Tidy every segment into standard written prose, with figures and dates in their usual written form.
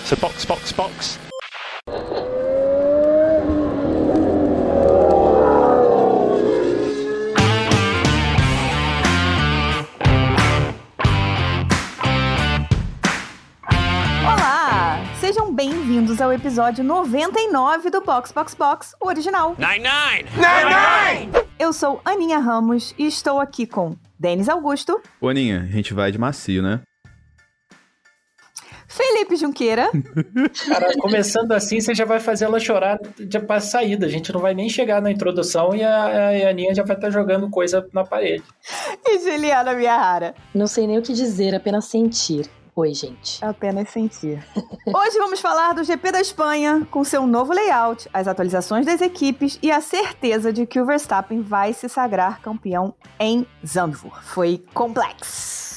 So box, box, box. Olá! Sejam bem-vindos ao episódio 99 do Box Box Box, o original. 99! Eu sou Aninha Ramos e estou aqui com Denis Augusto. Ô, Aninha, a gente vai de macio, né? Felipe Junqueira. Cara, começando assim, você já vai fazer ela chorar já pra saída. A gente não vai nem chegar na introdução e a Aninha já vai estar jogando coisa na parede. E Juliana Miyahara. Não sei nem o que dizer, apenas sentir. Oi, gente. Apenas sentir. Hoje vamos falar do GP da Espanha, com seu novo layout, as atualizações das equipes e a certeza de que o Verstappen vai se sagrar campeão em Zandvoort. Foi complexo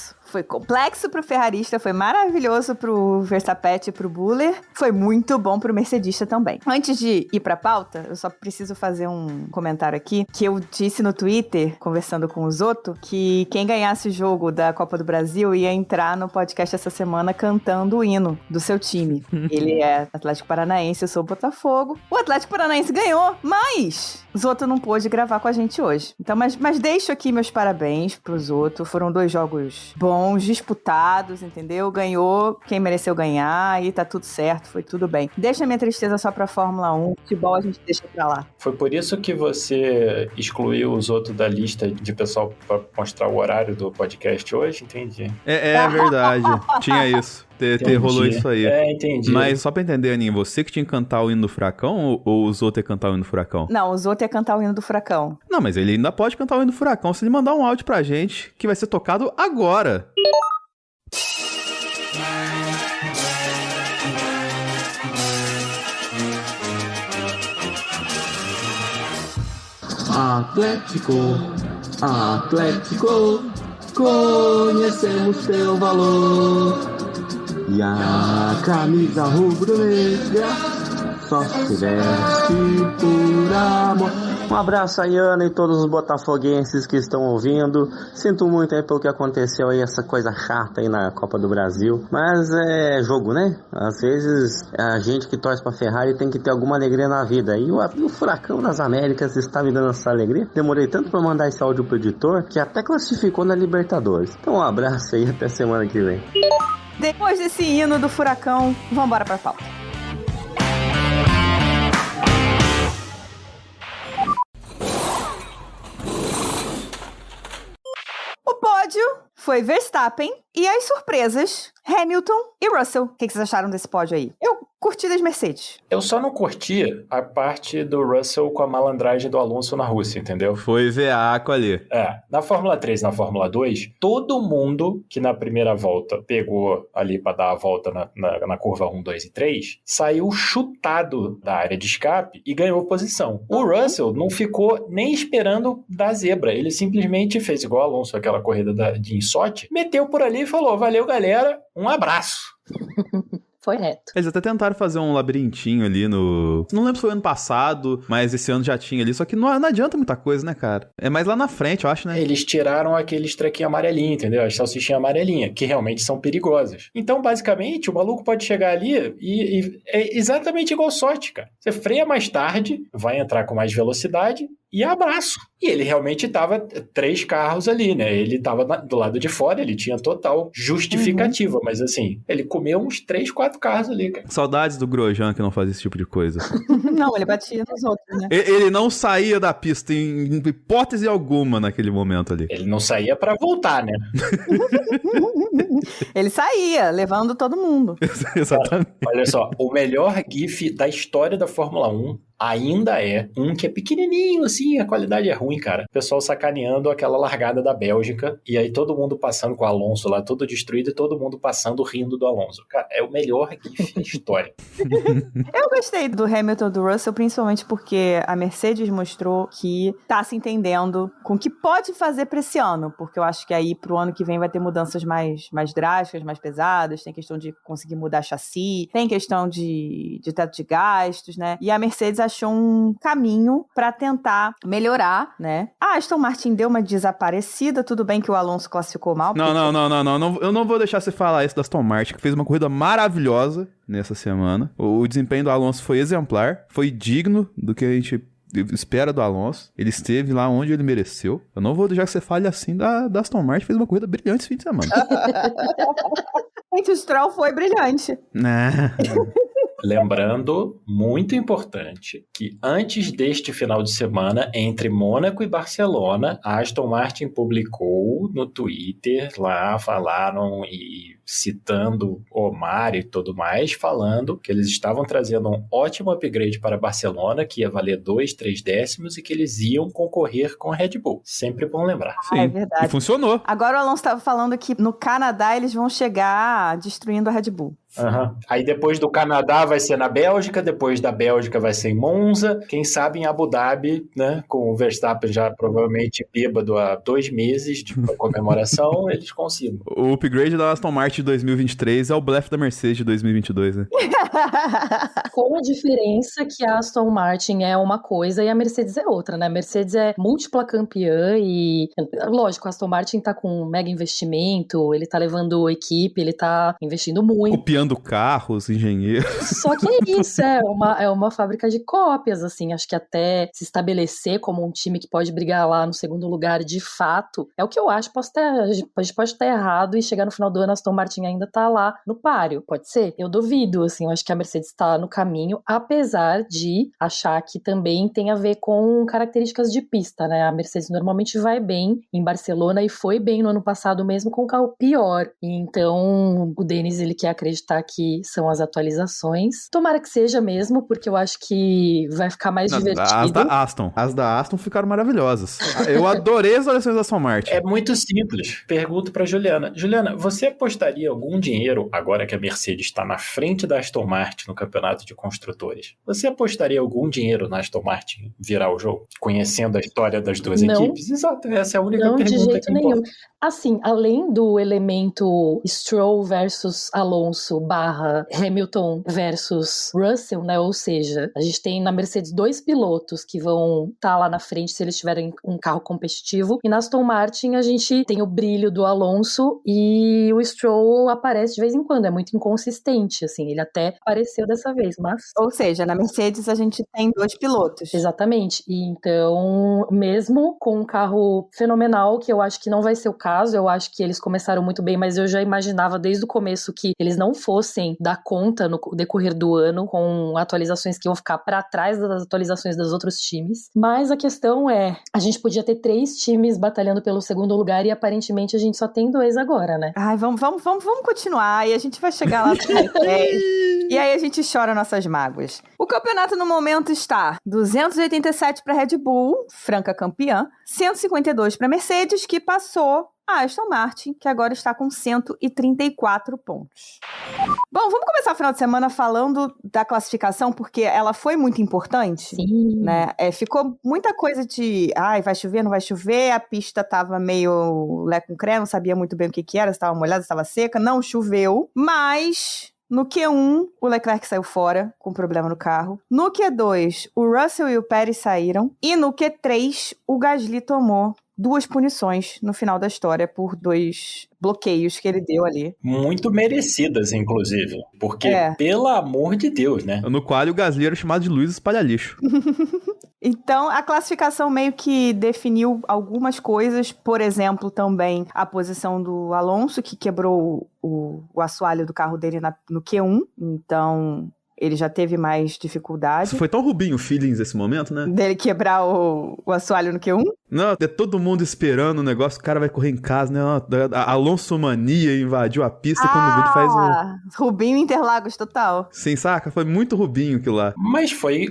pro ferrarista, foi maravilhoso pro Verstappen e pro Buller, foi muito bom pro mercedista também. Antes de ir pra pauta, eu só preciso fazer um comentário aqui, que eu disse no Twitter, conversando com o Zoto, que quem ganhasse o jogo da Copa do Brasil ia entrar no podcast essa semana cantando o hino do seu time. Ele é Atlético Paranaense, eu sou Botafogo. O Atlético Paranaense ganhou, mas o Zoto não pôde gravar com a gente hoje. Então, mas deixo aqui meus parabéns pro Zoto, foram 2 jogos bons, disputados, entendeu? Ganhou quem mereceu ganhar e tá tudo certo, foi tudo bem. Deixa minha tristeza só pra Fórmula 1, futebol a gente deixa pra lá. Foi por isso que você excluiu os outros da lista de pessoal pra mostrar o horário do podcast hoje? Entendi. É verdade, tinha isso. Rolou isso aí. Entendi. Mas só pra entender, Aninha, você que tinha que cantar o hino do Furacão ou o Zoto ia cantar o hino do Furacão? Não, o Zoto ia cantar o hino do Furacão. Não, mas ele ainda pode cantar o hino do Furacão se ele mandar um áudio pra gente, que vai ser tocado agora. Atlético, Atlético, conhecemos teu valor. E a camisa rubro-negra só se veste por amor. Um abraço aí, Ana, e todos os botafoguenses que estão ouvindo. Sinto muito aí pelo que aconteceu aí, essa coisa chata aí na Copa do Brasil. Mas é jogo, né? Às vezes a gente que torce pra Ferrari tem que ter alguma alegria na vida. E o Furacão das Américas está me dando essa alegria. Demorei tanto pra mandar esse áudio pro editor que até classificou na Libertadores. Então um abraço aí, até semana que vem. Depois desse hino do Furacão, vamos embora pra pauta. O pódio foi Verstappen e as surpresas, Hamilton e Russell. O que vocês acharam desse pódio aí? Eu curti das Mercedes. Eu só não curti a parte do Russell com a malandragem do Alonso na Rússia, entendeu? Foi veaco ali. Na Fórmula 3 e na Fórmula 2, todo mundo que na primeira volta pegou ali pra dar a volta na curva 1, 2 e 3, saiu chutado da área de escape e ganhou posição. O Russell não ficou nem esperando dar zebra, ele simplesmente fez igual o Alonso, aquela corrida de Insote, meteu por ali e falou, valeu galera, um abraço. Foi reto. Eles até tentaram fazer um labirintinho ali no... Não lembro se foi ano passado, mas esse ano já tinha ali. Só que não adianta muita coisa, né, cara? É mais lá na frente, eu acho, né? Eles tiraram aqueles trequinhos amarelinhos, entendeu? As salsichinhas amarelinhas, que realmente são perigosas. Então, basicamente, o maluco pode chegar ali e é exatamente igual sorte, cara. Você freia mais tarde, vai entrar com mais velocidade e abraço. E ele realmente tava 3 carros ali, né? Ele tava do lado de fora, ele tinha total justificativa, mas assim, ele comeu uns 3, 4 carros ali, cara. Saudades do Grosjean que não fazia esse tipo de coisa. Não, ele batia nos outros, né? Ele não saía da pista em hipótese alguma naquele momento ali. Ele não saía pra voltar, né? Ele saía, levando todo mundo. Exatamente. Olha só, o melhor GIF da história da Fórmula 1 ainda é um que é pequenininho, assim, a qualidade é ruim, cara. O pessoal sacaneando aquela largada da Bélgica, e aí todo mundo passando com o Alonso lá, todo destruído, e todo mundo passando rindo do Alonso. Cara, é o melhor GIF da história. Eu gostei do Hamilton e do Russell, principalmente porque a Mercedes mostrou que tá se entendendo com o que pode fazer pra esse ano, porque eu acho que aí pro ano que vem vai ter mudanças mais drásticas, mais pesadas, tem questão de conseguir mudar chassi, tem questão de teto de gastos, né? E a Mercedes achou um caminho para tentar melhorar, né? A Aston Martin deu uma desaparecida, tudo bem que o Alonso classificou mal. Não, eu não vou deixar você falar isso da Aston Martin, que fez uma corrida maravilhosa nessa semana. O desempenho do Alonso foi exemplar, foi digno do que a gente espera do Alonso. Ele esteve lá onde ele mereceu. Eu não vou deixar que você fale assim da Aston Martin, fez uma corrida brilhante esse fim de semana. Gente, o Stroll foi brilhante. Lembrando, muito importante, que antes deste final de semana, entre Mônaco e Barcelona, a Aston Martin publicou no Twitter, lá falaram e citando Omar e tudo mais, falando que eles estavam trazendo um ótimo upgrade para Barcelona, que ia valer 2, 3 décimos e que eles iam concorrer com a Red Bull. Sempre bom lembrar. Sim, é verdade. E funcionou. Agora o Alonso estava falando que no Canadá eles vão chegar destruindo a Red Bull. Uhum. Aí depois do Canadá vai ser na Bélgica, depois da Bélgica vai ser em Monza, quem sabe em Abu Dhabi, né, com o Verstappen já provavelmente bêbado há 2 meses de comemoração, eles consigam. O upgrade da Aston Martin de 2023 é o blefe da Mercedes de 2022, né? Com a diferença que a Aston Martin é uma coisa e a Mercedes é outra, né? A Mercedes é múltipla campeã e, lógico, a Aston Martin tá com um mega investimento, ele tá levando equipe, ele tá investindo muito. Copiando carros, engenheiros. Só que é isso, é uma fábrica de cópias, assim, acho que até se estabelecer como um time que pode brigar lá no segundo lugar de fato, é o que eu acho, a gente pode estar errado e chegar no final do ano a Aston Martin ainda tá lá no páreo, pode ser? Eu duvido, assim, eu acho que a Mercedes tá no caminho, apesar de achar que também tem a ver com características de pista, né, a Mercedes normalmente vai bem em Barcelona e foi bem no ano passado mesmo com o carro pior, então o Denis, ele quer acreditar que são as atualizações. Tomara que seja mesmo, porque eu acho que vai ficar mais divertido. As da Aston ficaram maravilhosas. Eu adorei as atualizações da Aston Martin. É muito simples. Pergunto pra Juliana. Juliana, você apostaria algum dinheiro, agora que a Mercedes está na frente da Aston Martin no campeonato de construtores, você apostaria algum dinheiro na Aston Martin virar o jogo? Conhecendo a história das duas equipes? Exato, essa é a única pergunta de jeito que nenhum. importa. Assim, além do elemento Stroll versus Alonso / Hamilton versus Russell, né? Ou seja, a gente tem na Mercedes 2 pilotos que vão estar lá na frente se eles tiverem um carro competitivo. E na Aston Martin a gente tem o brilho do Alonso e o Stroll aparece de vez em quando. É muito inconsistente, assim. Ele até apareceu dessa vez, mas... Ou seja, na Mercedes a gente tem 2 pilotos. Exatamente. E então, mesmo com um carro fenomenal, que eu acho que não vai ser o caso, eu acho que eles começaram muito bem, mas eu já imaginava desde o começo que eles não fossem dar conta no decorrer do ano com atualizações que iam ficar para trás das atualizações dos outros times. Mas a questão é, a gente podia ter 3 times batalhando pelo segundo lugar e aparentemente a gente só tem 2 agora, né? Ai, vamos continuar e a gente vai chegar lá no e aí a gente chora nossas mágoas. O campeonato no momento está 287 para Red Bull, franca campeã, 152 para Mercedes, que passou a Aston Martin, que agora está com 134 pontos. Bom, vamos começar o final de semana falando da classificação, porque ela foi muito importante. Sim. Né? Ficou muita coisa de, vai chover, não vai chover, a pista tava meio lé com cré, não sabia muito bem o que era, se estava molhada, se estava seca, não choveu, mas... No Q1, o Leclerc saiu fora, com problema no carro. No Q2, o Russell e o Pérez saíram. E no Q3, o Gasly tomou 2 punições no final da história por 2 bloqueios que ele deu ali. Muito merecidas, inclusive. Porque, pelo amor de Deus, né? No qual o Gasly era chamado de Luiz Espalha-Lixo. Então, a classificação meio que definiu algumas coisas. Por exemplo, também a posição do Alonso, que quebrou o assoalho do carro dele no Q1. Então... ele já teve mais dificuldade. Isso foi tão Rubinho Feelings esse momento, né? Dele quebrar o assoalho no Q1? Não, é todo mundo esperando o negócio, o cara vai correr em casa, né? A Alonso Mania invadiu a pista quando o vídeo faz o... Rubinho Interlagos total. Sim, saca? Foi muito Rubinho aquilo lá. Mas foi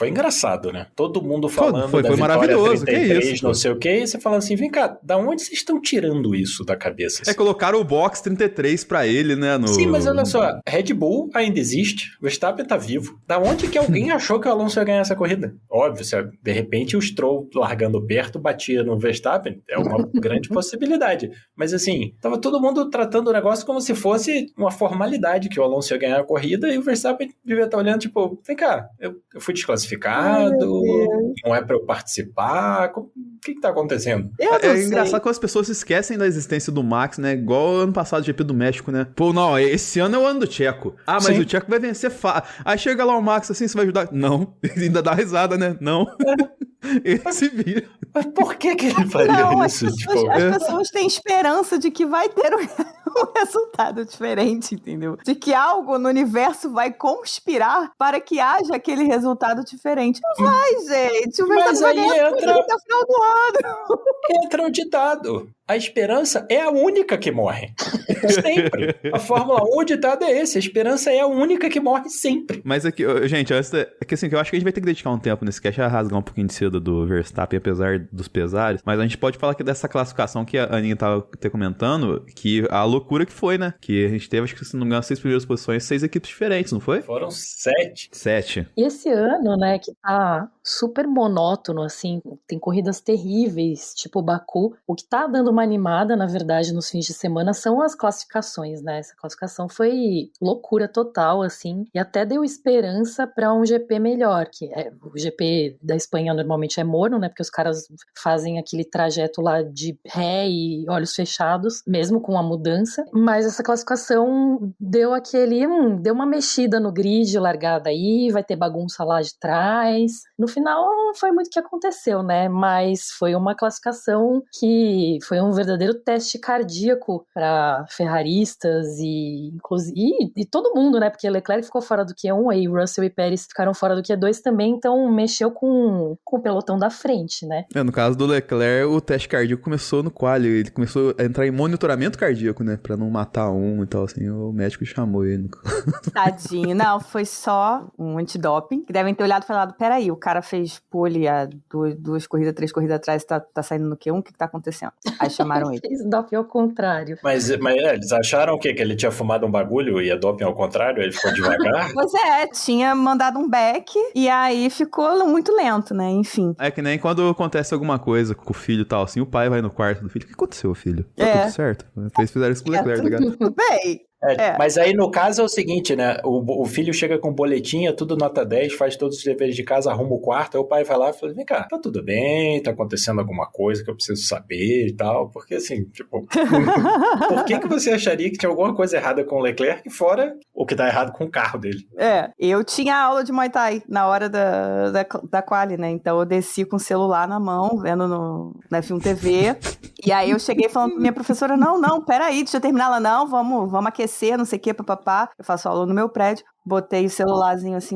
engraçado, né? Todo mundo falando foi da vitória maravilhoso, 33, que isso, não sei o quê, e você fala assim, vem cá, da onde vocês estão tirando isso da cabeça? Assim? Colocaram o box 33 pra ele, né? Sim, mas olha só, Red Bull ainda existe, o Verstappen tá vivo. Da onde que alguém achou que o Alonso ia ganhar essa corrida? Óbvio, se de repente o Stroll largando Roberto batia no Verstappen, é uma grande possibilidade. Mas assim, tava todo mundo tratando o negócio como se fosse uma formalidade, que o Alonso ia ganhar a corrida e o Verstappen devia estar olhando, tipo, vem cá, eu fui desclassificado, não é pra eu participar, o que tá acontecendo? Eu não sei. Engraçado que as pessoas se esquecem da existência do Max, né? Igual ano passado, GP do México, né? Pô, não, esse ano é o ano do Tcheco. Ah, mas Sim. o Tcheco vai vencer Aí chega lá o Max assim, você vai ajudar? Não. Ainda dá risada, né? Não. Ele se vira. Mas por que ele faria Não, isso? as pessoas têm esperança de que vai ter um resultado diferente, entendeu? De que algo no universo vai conspirar para que haja aquele resultado diferente. Não vai, gente. O Mas Verstappen vai aí ganhar entra- até o final do ano. Entra um ditado. A esperança é a única que morre. Sempre. A Fórmula 1, o ditado é esse. A esperança é a única que morre sempre. Mas aqui, gente, é que assim, que eu acho que a gente vai ter que dedicar um tempo nesse cast a rasgar um pouquinho de cedo do Verstappen, apesar dos pesares. Mas a gente pode falar que dessa classificação que a Aninha tava até comentando, que a loucura que foi, né? Que a gente teve, acho que se não me engano, 6 primeiras posições, 6 equipes diferentes, não foi? Foram 7. 7. E esse ano, né, que tá super monótono, assim, tem corridas terríveis, tipo Baku. O que tá dando uma animada, na verdade, nos fins de semana são as classificações, né? Essa classificação foi loucura total, assim, e até deu esperança pra um GP melhor, que o GP da Espanha normalmente é morno, né? Porque os caras fazem aquele trajeto lá de ré e olhos fechados, mesmo com a mudança. Mas essa classificação deu deu uma mexida no grid, largada aí, vai ter bagunça lá de trás. No final, não foi muito o que aconteceu, né? Mas foi uma classificação que foi um verdadeiro teste cardíaco para ferraristas e todo mundo, né? Porque Leclerc ficou fora do Q1, aí Russell e Pérez ficaram fora do Q2 também, então mexeu com o pelotão da frente, né? No caso do Leclerc, o teste cardíaco começou no quali, ele começou a entrar em monitoramento cardíaco, né? Pra não matar um e tal, assim, o médico chamou ele. Tadinho. Não, foi só um antidoping. Que devem ter olhado e falado, peraí, o cara fez pole há duas corridas, 3 corridas atrás, tá saindo no Q1, o que tá acontecendo? Aí chamaram ele. Fez doping ao contrário. Mas eles acharam o quê? Que ele tinha fumado um bagulho e a doping ao contrário? Ele ficou devagar? Pois é, tinha mandado um back e aí ficou muito lento, né? Enfim. É que nem quando acontece alguma coisa com o filho e tal, assim, o pai vai no quarto do filho, o que aconteceu, filho? Tá tudo certo? Eles fizeram isso com o Leclerc, tá ligado? Tudo bem. Mas aí no caso é o seguinte, né? O filho chega com boletim, tudo nota 10, faz todos os deveres de casa, arruma o quarto, aí o pai vai lá e fala, vem cá, tá tudo bem, tá acontecendo alguma coisa que eu preciso saber e tal, porque assim, tipo, por que você acharia que tinha alguma coisa errada com o Leclerc, fora o que tá errado com o carro dele? Eu tinha aula de Muay Thai na hora da quali, né? Então eu desci com o celular na mão, vendo no F1 TV, e aí eu cheguei falando pra minha professora, não, peraí, deixa eu terminar. Ela, não, vamos aquecer, não sei o que, papapá. Eu faço aula no meu prédio, botei o celularzinho assim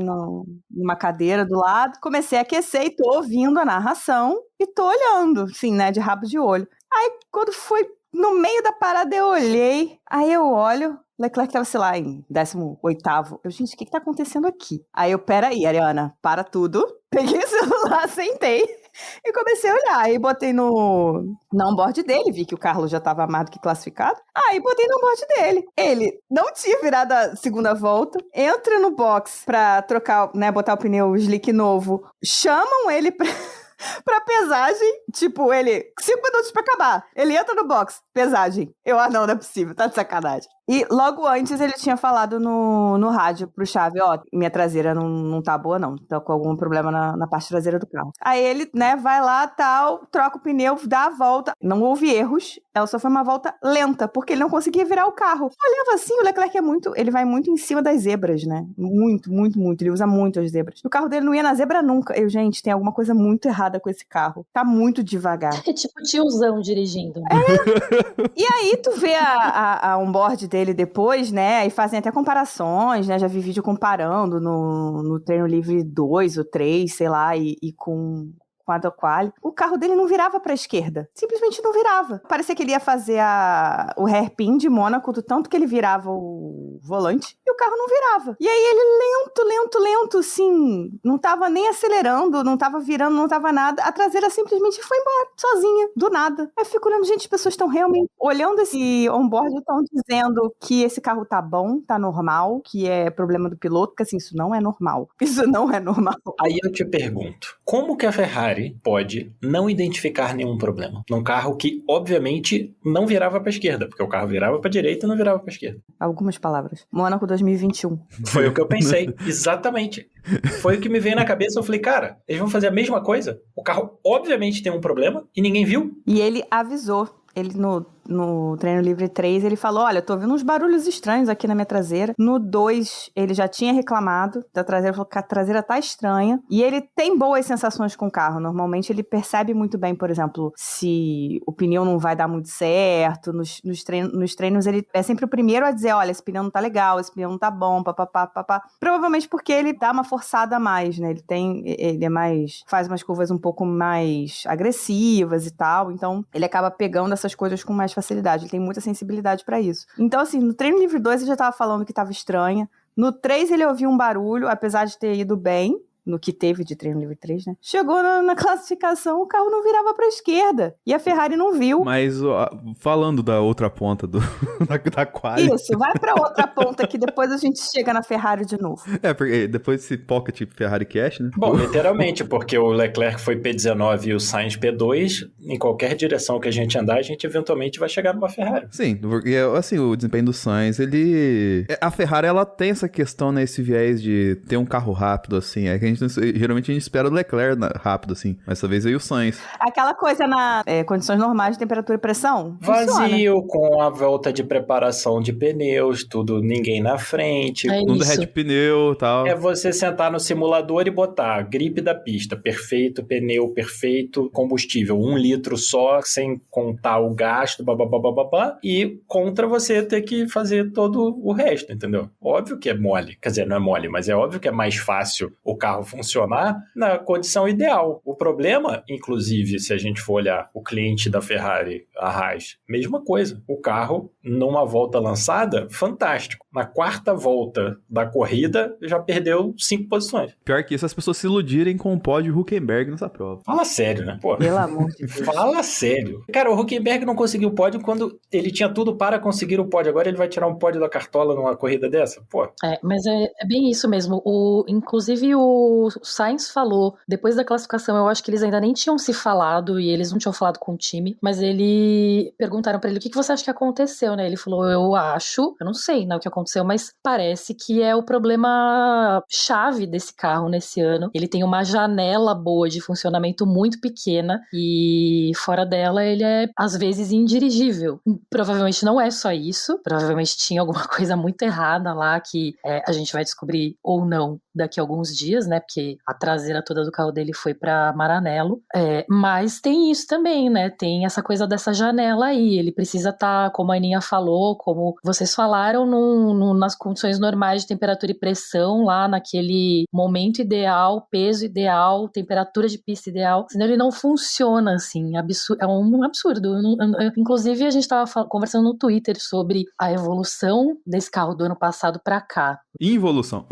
numa cadeira do lado, comecei a aquecer e tô ouvindo a narração e tô olhando, assim, né, de rabo de olho. Aí, quando foi no meio da parada, eu olhei, aí eu olho, Leclerc tava, sei lá, em 18º. Eu, gente, o que tá acontecendo aqui? Aí eu, peraí, Ariana, para tudo. Peguei o celular, sentei e comecei a olhar. Aí botei no onboard dele, vi que o Carlos já tava mais do que classificado. Aí botei no onboard dele. Ele não tinha virado a segunda volta, entra no box pra trocar, né, botar o pneu slick novo. Chamam ele pra pesagem, tipo, ele 5 minutos pra acabar. Ele entra no box, pesagem. Não é possível, tá de sacanagem. E logo antes ele tinha falado no rádio pro Chave, minha traseira não tá boa não, tá com algum problema na parte traseira do carro. Aí ele, né, vai lá, tal, troca o pneu, dá a volta, não houve erros, ela só foi uma volta lenta, porque ele não conseguia virar o carro. Olhava assim, o Leclerc ele vai muito em cima das zebras, né, muito, muito, muito, ele usa muito as zebras. O carro dele não ia na zebra nunca. Gente, tem alguma coisa muito errada com esse carro, tá muito devagar. É tipo tiozão dirigindo. E aí tu vê a onboard dele depois, né, e fazem até comparações, né, já vi vídeo comparando no treino livre 2 ou 3, sei lá, e com a da quali. O carro dele não virava pra esquerda. Simplesmente não virava. Parecia que ele ia fazer o hairpin de Mônaco, do tanto que ele virava o volante, e o carro não virava. E aí ele lento, assim, não tava nem acelerando, não tava virando, não tava nada. A traseira simplesmente foi embora, sozinha, do nada. Aí eu fico olhando, gente, as pessoas estão realmente olhando esse onboard e estão dizendo que esse carro tá bom, tá normal, que é problema do piloto, porque assim, isso não é normal. Isso não é normal. Aí eu te pergunto, como que a Ferrari Ferrari pode não identificar nenhum problema num carro que, obviamente, não virava para a esquerda, porque o carro virava para a direita e não virava para a esquerda. Algumas palavras. Mônaco 2021. Foi o que eu pensei, exatamente. Foi o que me veio na cabeça, eu falei, cara, eles vão fazer a mesma coisa? O carro, obviamente, tem um problema e ninguém viu. E ele avisou. Ele no Treino Livre 3, ele falou, olha, tô ouvindo uns barulhos estranhos aqui na minha traseira. No 2, ele já tinha reclamado da traseira, falou que a traseira tá estranha. E ele tem boas sensações com o carro. Normalmente ele percebe muito bem, por exemplo, se o pneu não vai dar muito certo. Nos treinos ele é sempre o primeiro a dizer, olha, esse pneu não tá legal, esse pneu não tá bom, papapá. Provavelmente porque ele dá uma forçada a mais, né? Ele é mais, faz umas curvas um pouco mais agressivas e tal. Então ele acaba pegando essas coisas com mais facilidade, ele tem muita sensibilidade pra isso. Então, assim, no Treino Livre 2 ele já tava falando que tava estranha. No 3 ele ouviu um barulho, apesar de ter ido bem, no que teve de Treino Livre 3, né? Chegou na classificação, o carro não virava pra esquerda. E a Ferrari não viu. Mas falando da outra ponta da quali... Isso, vai pra outra ponta que depois a gente chega na Ferrari de novo. Porque depois desse Pocket Ferrari Cash, né? Bom, literalmente, porque o Leclerc foi P19 e o Sainz P2, em qualquer direção que a gente andar, a gente eventualmente vai chegar numa Ferrari. Sim, porque assim, o desempenho do Sainz, a Ferrari, ela tem essa questão, né, esse viés de ter um carro rápido, assim, é que geralmente a gente espera o Leclerc rápido, assim, mas dessa vez veio o Sainz. Aquela coisa condições normais de temperatura e pressão. Vazio, funciona. com a volta de preparação de pneus, tudo, ninguém na frente. Não derrete pneu e tal. É você sentar no simulador e botar gripe da pista, perfeito, pneu perfeito, combustível, 1 litro só, sem contar o gasto, babá, e contra você ter que fazer todo o resto, entendeu? Óbvio que é mole, quer dizer, não é mole, mas é óbvio que é mais fácil o carro funcionar na condição ideal. O problema, inclusive, se a gente for olhar o cliente da Ferrari, a Haas, mesma coisa. O carro, numa volta lançada, fantástico. Na 4ª volta da corrida, já perdeu 5 posições. Pior que isso, as pessoas se iludirem com o pódio Hülkenberg nessa prova. Fala sério, né? Pô. Pelo amor de Deus. Fala sério. Cara, o Hülkenberg não conseguiu o pódio quando ele tinha tudo para conseguir o pódio. Agora ele vai tirar um pódio da cartola numa corrida dessa? Pô. Mas é bem isso mesmo. Inclusive o Sainz falou, depois da classificação, eu acho que eles ainda nem tinham se falado e eles não tinham falado com o time, mas perguntaram pra ele, o que você acha que aconteceu, né? Ele falou, eu não sei, né, o que aconteceu, mas parece que é o problema chave desse carro nesse ano. Ele tem uma janela boa de funcionamento muito pequena e fora dela ele é, às vezes, indirigível. Provavelmente não é só isso, provavelmente tinha alguma coisa muito errada lá que a gente vai descobrir ou não daqui a alguns dias, né, porque a traseira toda do carro dele foi pra Maranello, mas tem isso também, né, tem essa coisa dessa janela aí, ele precisa estar, como a Aninha falou, como vocês falaram, nas condições normais de temperatura e pressão, lá naquele momento ideal, peso ideal, temperatura de pista ideal, senão ele não funciona, assim, é um absurdo. Inclusive, a gente tava conversando no Twitter sobre a evolução desse carro do ano passado pra cá. Involução.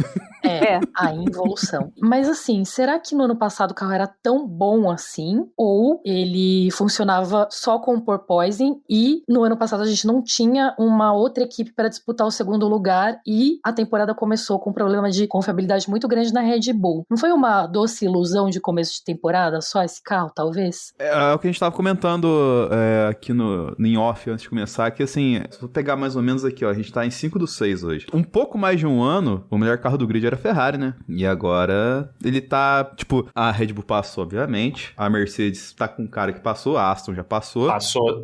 A involução. Mas assim, será que no ano passado o carro era tão bom assim? Ou ele funcionava só com o porpoising e no ano passado a gente não tinha uma outra equipe para disputar o segundo lugar e a temporada começou com um problema de confiabilidade muito grande na Red Bull? Não foi uma doce ilusão de começo de temporada só esse carro, talvez? É o que a gente tava comentando aqui em off antes de começar, que assim, se eu pegar mais ou menos aqui, ó, a gente tá em 5/6 hoje. Um pouco mais de um ano, o melhor carro do grid era a Ferrari, né? E agora ele tá, tipo, a Red Bull passou, obviamente, a Mercedes tá com um cara que passou, a Aston já passou.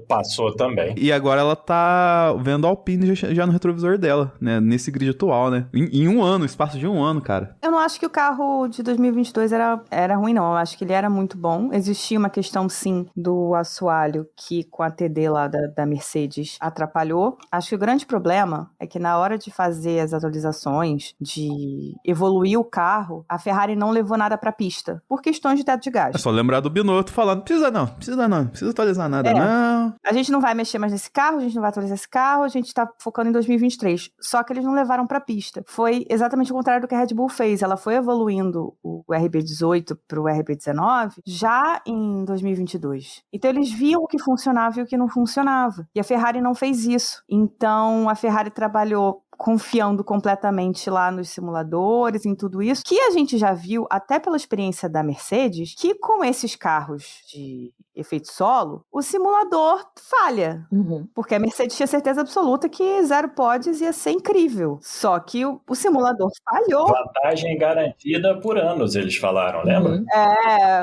Passou também. E agora ela tá vendo a Alpine já no retrovisor dela, né? Nesse grid atual, né? Em um ano, espaço de um ano, cara. Eu não acho que o carro de 2022 era ruim, não. Eu acho que ele era muito bom. Existia uma questão, sim, do assoalho que com a TD lá da Mercedes atrapalhou. Acho que o grande problema é que na hora de fazer as atualizações, de evoluir o carro, a Ferrari não levou nada pra pista, por questões de teto de gás. É só lembrar do Binotto falando, não precisa atualizar nada, não. A gente não vai mexer mais nesse carro, a gente não vai atualizar esse carro, a gente tá focando em 2023. Só que eles não levaram pra pista. Foi exatamente o contrário do que a Red Bull fez. Ela foi evoluindo o RB18 pro RB19 já em 2022. Então eles viam o que funcionava e o que não funcionava. E a Ferrari não fez isso. Então a Ferrari trabalhou confiando completamente lá nos simuladores, em tudo isso, que a gente já viu, até pela experiência da Mercedes, que com esses carros de efeito solo, o simulador falha. Porque a Mercedes tinha certeza absoluta que 0 pods ia ser incrível. Só que o simulador falhou. Vantagem garantida por anos, eles falaram, lembra?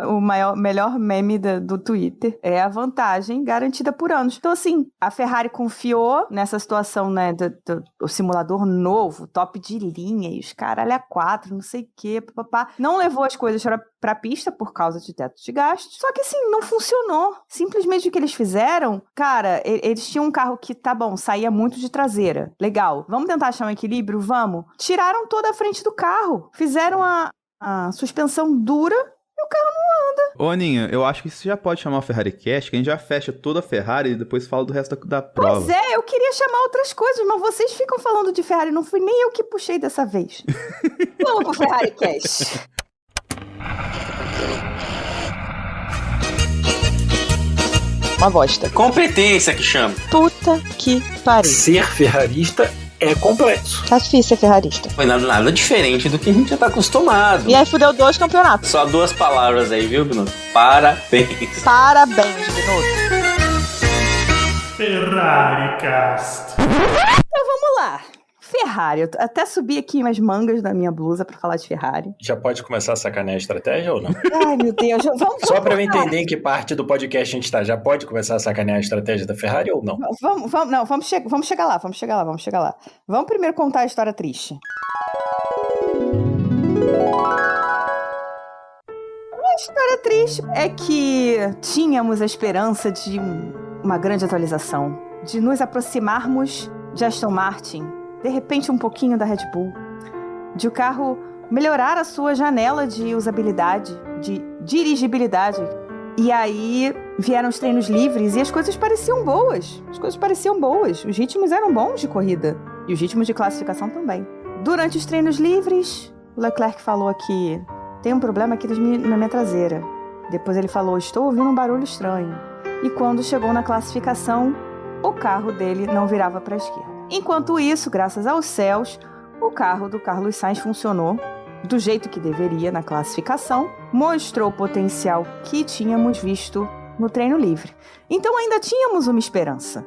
O melhor meme do Twitter é a vantagem garantida por anos. Então, assim, a Ferrari confiou nessa situação, né, do simulador novo, top de linha, e os caralho a 4, não sei o quê, papapá. Não levou as coisas pra pista por causa de teto de gastos. Só que, assim, não funcionou. Simplesmente o que eles fizeram, cara, eles tinham um carro que, tá bom, saía muito de traseira. Legal. Vamos tentar achar um equilíbrio? Vamos. Tiraram toda a frente do carro. Fizeram a suspensão dura e o carro não anda. Ô, Aninha, eu acho que isso já pode chamar o Ferrari Cast, que a gente já fecha toda a Ferrari e depois fala do resto da prova. Pois é, eu queria chamar outras coisas, mas vocês ficam falando de Ferrari, não fui nem eu que puxei dessa vez. Vamos pro Ferrari Cast. Uma bosta. Competência que chama. Puta que pariu. Ser ferrarista é complexo. Tá difícil ser ferrarista. Foi nada diferente do que a gente já tá acostumado. E aí fudeu 2 campeonatos. Só 2 palavras aí, viu, Binotto? Parabéns. Parabéns, Binotto. Ferrari Cast. Então vamos lá. Ferrari, eu até subi aqui umas mangas da minha blusa pra falar de Ferrari. Já pode começar a sacanear a estratégia ou não? Ai, meu Deus. Vamos Só pra eu entender em que parte do podcast a gente tá. Já pode começar a sacanear a estratégia da Ferrari ou não? Vamos chegar lá. Vamos primeiro contar a história triste. A história triste é que tínhamos a esperança de uma grande atualização, de nos aproximarmos de Aston Martin, de repente um pouquinho da Red Bull, de o carro melhorar a sua janela de usabilidade, de dirigibilidade. E aí vieram os treinos livres e as coisas pareciam boas. Os ritmos eram bons de corrida e os ritmos de classificação também. Durante os treinos livres, o Leclerc falou que tem um problema aqui na minha traseira. Depois ele falou, estou ouvindo um barulho estranho. E quando chegou na classificação, o carro dele não virava para a esquerda. Enquanto isso, graças aos céus, o carro do Carlos Sainz funcionou do jeito que deveria na classificação, mostrou o potencial que tínhamos visto no treino livre. Então ainda tínhamos uma esperança.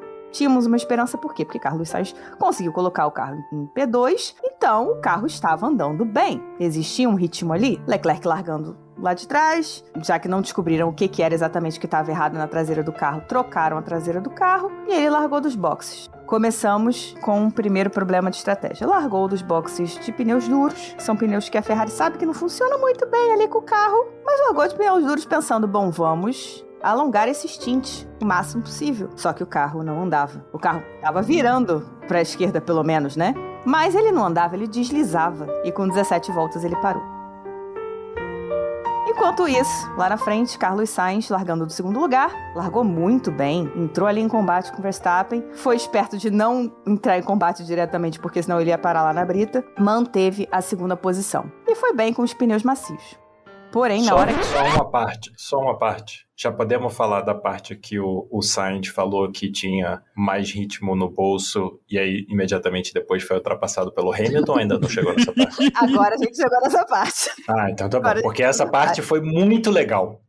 Por quê? Porque Carlos Sainz conseguiu colocar o carro em P2, então o carro estava andando bem. Existia um ritmo ali, Leclerc largando lá de trás, já que não descobriram o que era exatamente o que estava errado na traseira do carro, trocaram a traseira do carro e ele largou dos boxes. Começamos com um primeiro problema de estratégia. Largou dos boxes de pneus duros, que são pneus que a Ferrari sabe que não funcionam muito bem ali com o carro, mas largou de pneus duros pensando, bom, vamos alongar esse stint o máximo possível. Só que o carro não andava. O carro estava virando para a esquerda, pelo menos, né? Mas ele não andava, ele deslizava. E com 17 voltas ele parou. Enquanto isso, lá na frente, Carlos Sainz, largando do segundo lugar, largou muito bem, entrou ali em combate com Verstappen, foi esperto de não entrar em combate diretamente, porque senão ele ia parar lá na brita, manteve a segunda posição. E foi bem com os pneus macios. Porém, na hora que... Só uma parte. Já podemos falar da parte que o Sainz falou que tinha mais ritmo no bolso e aí imediatamente depois foi ultrapassado pelo Hamilton, ainda não chegou nessa parte? Agora a gente chegou nessa parte. Ah, então tá bom, porque essa parte foi muito legal.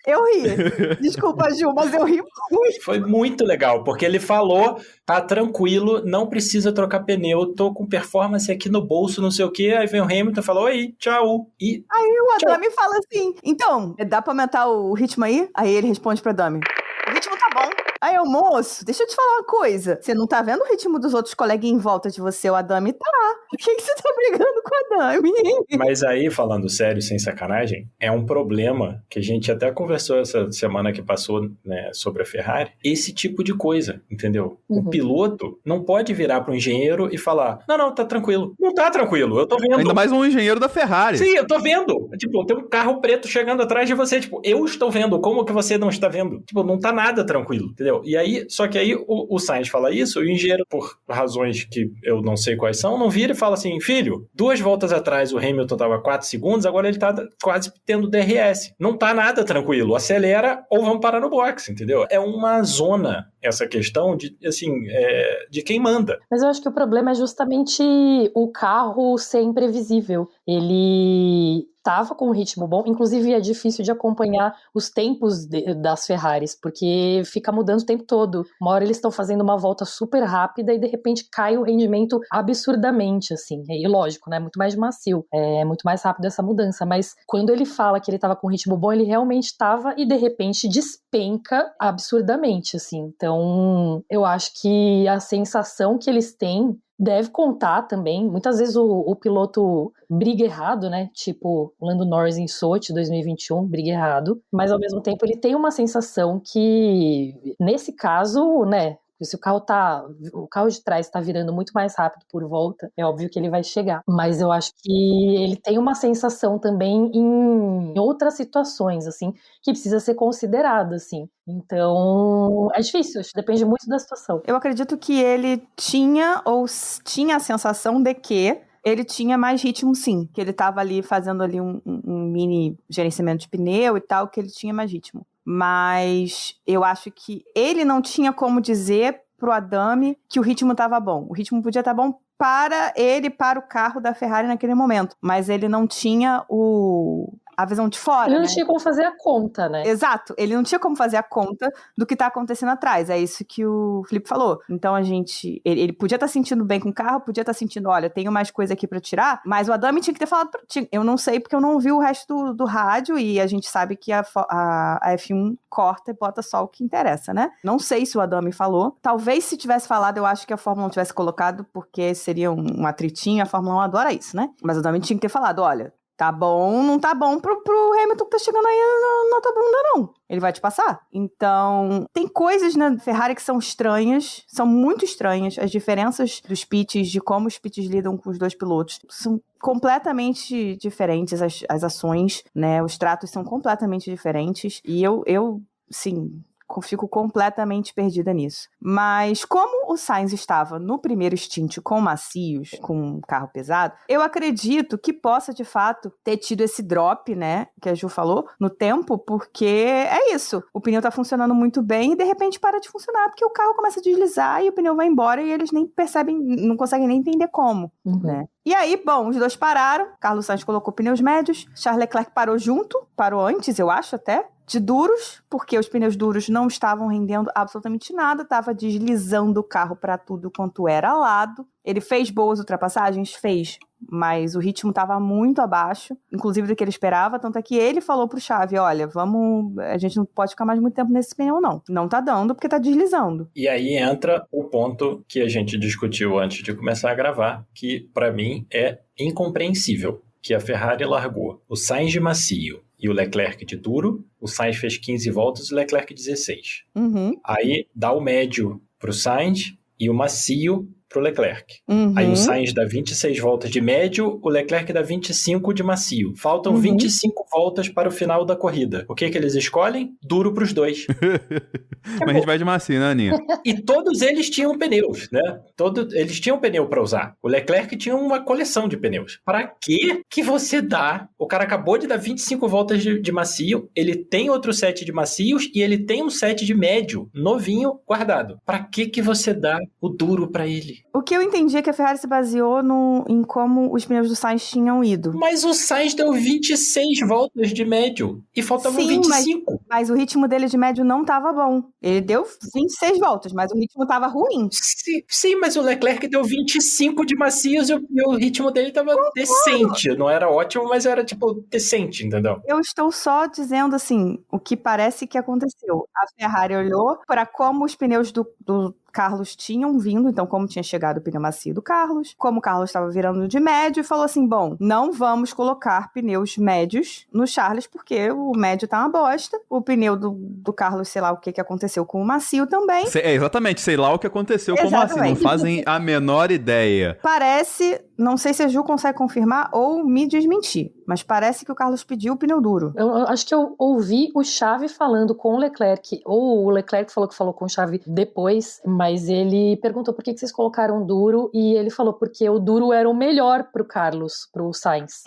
Eu ri. Desculpa, Ju, mas eu ri muito. Foi muito legal, porque ele falou, tá tranquilo, não precisa trocar pneu, tô com performance aqui no bolso, não sei o quê. Aí vem o Hamilton e falou, oi, tchau. E aí o Adami fala assim, então, dá pra aumentar o ritmo aí? Aí ele responde pra Adami, o ritmo tá bom. Aí eu, moço, deixa eu te falar uma coisa. Você não tá vendo o ritmo dos outros coleguinhas em volta de você? O Adami tá. Por que você tá brigando com o Adami? Mas aí, falando sério, sem sacanagem, é um problema que a gente até conversou essa semana que passou, né, sobre a Ferrari. Esse tipo de coisa, entendeu? O piloto não pode virar pro engenheiro e falar, não, tá tranquilo. Não tá tranquilo, eu tô vendo. Ainda mais um engenheiro da Ferrari. Sim, eu tô vendo. Tipo, tem um carro preto chegando atrás de você. Tipo, eu estou vendo. Como que você não está vendo? Tipo, não tá nada tranquilo, entendeu? E aí, só que aí o Sainz fala isso, e o engenheiro, por razões que eu não sei quais são, não vira e fala assim, filho, 2 voltas atrás o Hamilton tava 4 segundos, agora ele tá quase tendo DRS. Não tá nada tranquilo, acelera ou vamos parar no box, entendeu? É uma zona essa questão de, assim, de quem manda. Mas eu acho que o problema é justamente o carro ser imprevisível. Ele estava com um ritmo bom, inclusive é difícil de acompanhar os tempos das Ferraris, porque fica mudando o tempo todo. Uma hora eles estão fazendo uma volta super rápida e de repente cai o rendimento absurdamente, assim. E lógico, né? Muito mais macio, é muito mais rápido essa mudança, mas quando ele fala que ele estava com um ritmo bom, ele realmente estava e de repente despenca absurdamente, assim. Então, eu acho que a sensação que eles têm deve contar também. Muitas vezes o piloto briga errado, né? Tipo, Lando Norris em Sochi 2021, briga errado. Mas, ao mesmo tempo, ele tem uma sensação que, nesse caso, né? Se o carro de trás está virando muito mais rápido por volta, é óbvio que ele vai chegar. Mas eu acho que ele tem uma sensação também em outras situações, assim, que precisa ser considerada, assim. Então, é difícil, acho que depende muito da situação. Eu acredito que ele tinha a sensação de que ele tinha mais ritmo, sim. Que ele estava ali fazendo ali um mini gerenciamento de pneu e tal, que ele tinha mais ritmo. Mas eu acho que ele não tinha como dizer pro Adame que o ritmo estava bom. O ritmo podia estar bom para ele, para o carro da Ferrari naquele momento. Mas ele não tinha a visão de fora, Ele não né? tinha como fazer a conta, né? Exato, ele não tinha como fazer a conta do que tá acontecendo atrás, é isso que o Felipe falou. Então ele podia estar sentindo bem com o carro, podia estar sentindo, olha, tenho mais coisa aqui pra tirar, mas o Adame tinha que ter falado, eu não sei porque eu não vi o resto do rádio e a gente sabe que a F1 corta e bota só o que interessa, né? Não sei se o Adame falou, talvez se tivesse falado, eu acho que a Fórmula 1 tivesse colocado, porque seria um atritinho, a Fórmula 1 adora isso, né? Mas o Adame tinha que ter falado, olha, tá bom, não tá bom pro Hamilton que tá chegando aí na tua bunda, não. Ele vai te passar. Então, tem coisas na Ferrari que são estranhas, são muito estranhas. As diferenças dos pits, de como os pits lidam com os dois pilotos, são completamente diferentes, as ações, né? Os tratos são completamente diferentes. E eu sim, fico completamente perdida nisso. Mas como o Sainz estava no primeiro stint com macios, com um carro pesado, eu acredito que possa, de fato, ter tido esse drop, né, que a Ju falou, no tempo, porque é isso. O pneu tá funcionando muito bem e, de repente, para de funcionar, porque o carro começa a deslizar e o pneu vai embora e eles nem percebem, não conseguem nem entender como, né? E aí, bom, os dois pararam, Carlos Sainz colocou pneus médios, Charles Leclerc parou antes, eu acho até, de duros, porque os pneus duros não estavam rendendo absolutamente nada, estava deslizando o carro para tudo quanto era lado. Ele fez boas ultrapassagens? Fez, mas o ritmo estava muito abaixo, inclusive do que ele esperava, tanto é que ele falou pro Xavi, olha, a gente não pode ficar mais muito tempo nesse pneu não. Não tá dando porque tá deslizando. E aí entra o ponto que a gente discutiu antes de começar a gravar, que para mim é incompreensível, que a Ferrari largou o Sainz de macio e o Leclerc de duro, o Sainz fez 15 voltas e o Leclerc 16. Uhum. Aí dá o médio pro Sainz e o macio pro Leclerc. Uhum. Aí o Sainz dá 26 voltas de médio, o Leclerc dá 25 de macio. Faltam 25 voltas para o final da corrida. O que eles escolhem? Duro pros dois. Mas a gente vai de macio, né, Aninha? E todos eles tinham pneus, né? Eles tinham pneu para usar. O Leclerc tinha uma coleção de pneus. Para que você dá? O cara acabou de dar 25 voltas de macio, ele tem outro set de macios e ele tem um set de médio, novinho, guardado. Para que você dá o duro para ele? O que eu entendi é que a Ferrari se baseou em como os pneus do Sainz tinham ido. Mas o Sainz deu 26 voltas de médio e faltavam 25. Mas o ritmo dele de médio não estava bom. Ele deu 26 voltas, mas o ritmo estava ruim. Sim, mas o Leclerc deu 25 de macios e o ritmo dele estava decente. Não era ótimo, mas era, tipo, decente, entendeu? Eu estou só dizendo, assim, o que parece que aconteceu. A Ferrari olhou para como os pneus do Carlos tinham vindo, então como tinha chegado o pneu macio do Carlos, como o Carlos estava virando de médio, e falou assim, bom, não vamos colocar pneus médios no Charles, porque o médio tá uma bosta, o pneu do Carlos, sei lá o que aconteceu com o macio também. Exatamente, sei lá o que aconteceu com o macio, não fazem a menor ideia. Parece, não sei se a Ju consegue confirmar ou me desmentir, mas parece que o Carlos pediu o pneu duro. Eu acho que eu ouvi o Xavi falando com o Leclerc, ou o Leclerc falou que falou com o Xavi depois, mas ele perguntou por que vocês colocaram duro, e ele falou porque o duro era o melhor pro Carlos, pro Sainz.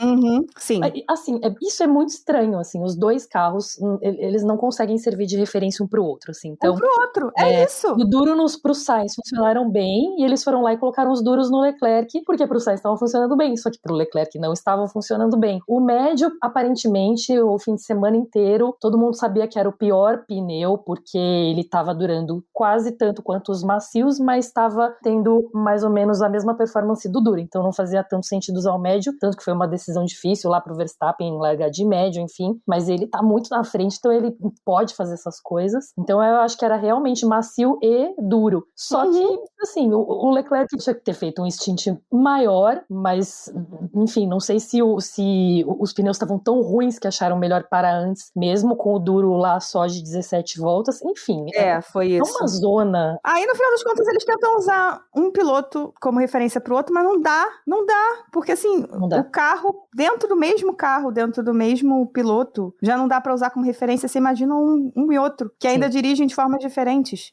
Sim. Assim, isso é muito estranho, assim, os dois carros, eles não conseguem servir de referência um pro outro, assim, então... Um pro outro, é isso! O duro pro Sainz funcionaram bem, e eles foram lá e colocaram os duros no Leclerc, porque pro Sainz estavam funcionando bem, só que pro Leclerc não estavam funcionando bem. O médio, aparentemente, o fim de semana inteiro, todo mundo sabia que era o pior pneu, porque ele estava durando quase tanto quanto os macios, mas estava tendo mais ou menos a mesma performance do duro, então não fazia tanto sentido usar o médio, tanto que foi uma decisão difícil lá pro Verstappen largar de médio, enfim, mas ele tá muito na frente, então ele pode fazer essas coisas, então eu acho que era realmente macio e duro, só que, assim, o Leclerc tinha que ter feito um stint maior, mas, enfim, não sei se os pneus estavam tão ruins que acharam melhor parar antes, mesmo com o duro lá só de 17 voltas, enfim. Foi isso. É uma zona. Aí, no final das contas, eles tentam usar um piloto como referência pro outro, mas não dá, porque assim, o carro, dentro do mesmo piloto, já não dá pra usar como referência, você imagina um e outro, que ainda dirigem de formas diferentes,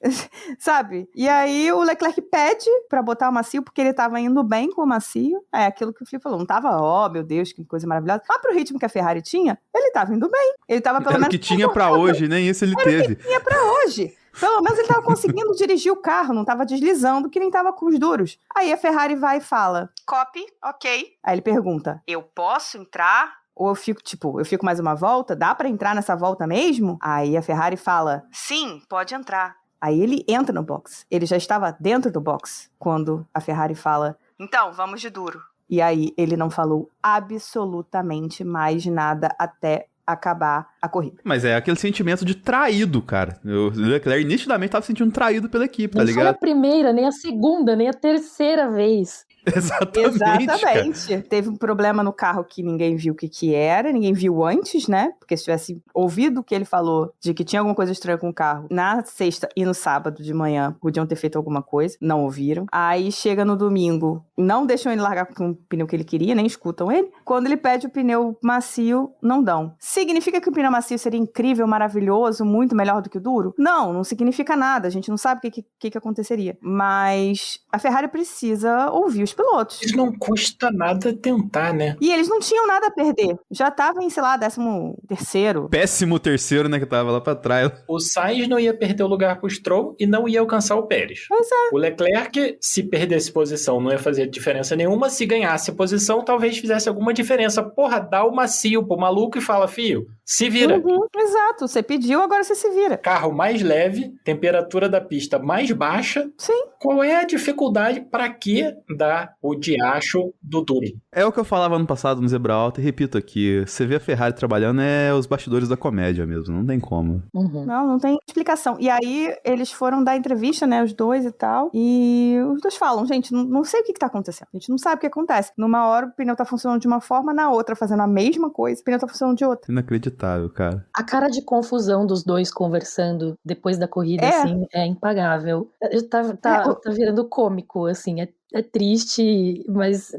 sabe? E aí, o Leclerc pede pra botar o macio, porque ele tava indo bem com o macio, é aquilo que o Felipe falou, não tava, meu Deus, que coisa maravilhosa, mas pro ritmo que a Ferrari tinha, ele tava indo bem, ele tava pelo menos... Era o que tinha pra hoje, nem isso ele teve. O que tinha pra hoje. Pelo menos ele tava conseguindo dirigir o carro, não tava deslizando, que nem tava com os duros. Aí a Ferrari vai e fala, copy, ok. Aí ele pergunta, eu posso entrar? Ou eu fico mais uma volta? Dá pra entrar nessa volta mesmo? Aí a Ferrari fala, sim, pode entrar. Aí ele entra no box. Ele já estava dentro do box quando a Ferrari fala, então, vamos de duro. E aí ele não falou absolutamente mais nada até acabar a corrida. Mas é aquele sentimento de traído, cara. O Leclerc nitidamente tava se sentindo traído pela equipe, tá não ligado? Não foi a primeira, nem a segunda, nem a terceira vez. Exatamente. Cara. Teve um problema no carro que ninguém viu o que era, ninguém viu antes, né? Porque se tivesse ouvido o que ele falou de que tinha alguma coisa estranha com o carro, na sexta e no sábado de manhã podiam ter feito alguma coisa, não ouviram. Aí chega no domingo, não deixam ele largar com o pneu que ele queria, nem escutam ele. Quando ele pede o pneu macio, não dão. Significa que o pneu macio seria incrível, maravilhoso, muito melhor do que o duro? Não significa nada, a gente não sabe o que aconteceria. Mas a Ferrari precisa ouvir os pilotos. Isso não custa nada tentar, né? E eles não tinham nada a perder. Já tava em, sei lá, 13º. Péssimo terceiro, né, que tava lá pra trás. O Sainz não ia perder o lugar pro Stroll e não ia alcançar o Pérez. Pois é. O Leclerc, se perdesse posição, não ia fazer diferença nenhuma. Se ganhasse posição, talvez fizesse alguma diferença. Porra, dá o macio pro maluco e fala, filho, se vira. Exato. Você pediu, agora você se vira. Carro mais leve, temperatura da pista mais baixa. Sim. Qual é a dificuldade? Pra que dar o diacho do duro? É o que eu falava ano passado no Zebra Alta e repito aqui. Você vê a Ferrari trabalhando é os bastidores da comédia mesmo. Não tem como. Não tem explicação. E aí, eles foram dar entrevista, né, os dois e tal. E os dois falam, gente, não sei o que tá acontecendo. A gente não sabe o que acontece. Numa hora o pneu tá funcionando de uma forma, na outra fazendo a mesma coisa, o pneu tá funcionando de outra. Inacreditável, cara. A cara de confusão dos dois conversando depois da corrida, assim, é impagável. Tá virando cômico, assim, é triste, mas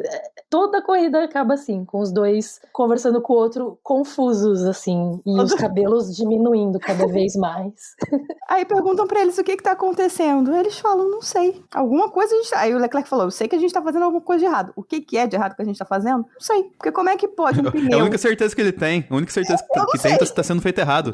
toda a corrida acaba assim, com os dois conversando com o outro, confusos, assim, e os cabelos diminuindo cada vez mais. Aí perguntam pra eles o que tá acontecendo. Eles falam, não sei. Alguma coisa a gente... Aí o Leclerc falou, eu sei que a gente tá fazendo alguma coisa de errado. O que é de errado que a gente tá fazendo? Não sei. Porque como é que pode um pneu... É a única certeza que ele tem. A única certeza que tem tá sendo feito errado.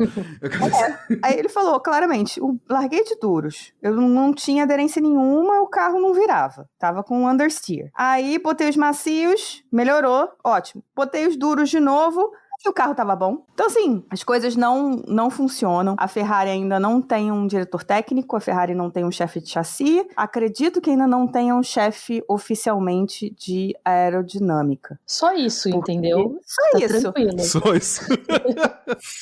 Aí ele falou, claramente, larguei de duros. Eu não tinha aderência nenhuma, o carro não virava. Tava com understeer. Aí botei os macios, melhorou, ótimo. Botei os duros de novo e o carro tava bom. Então, assim, as coisas não funcionam. A Ferrari ainda não tem um diretor técnico, a Ferrari não tem um chefe de chassi. Acredito que ainda não tenha um chefe oficialmente de aerodinâmica. Só isso, entendeu? Só tá isso. Tranquilo. Só isso.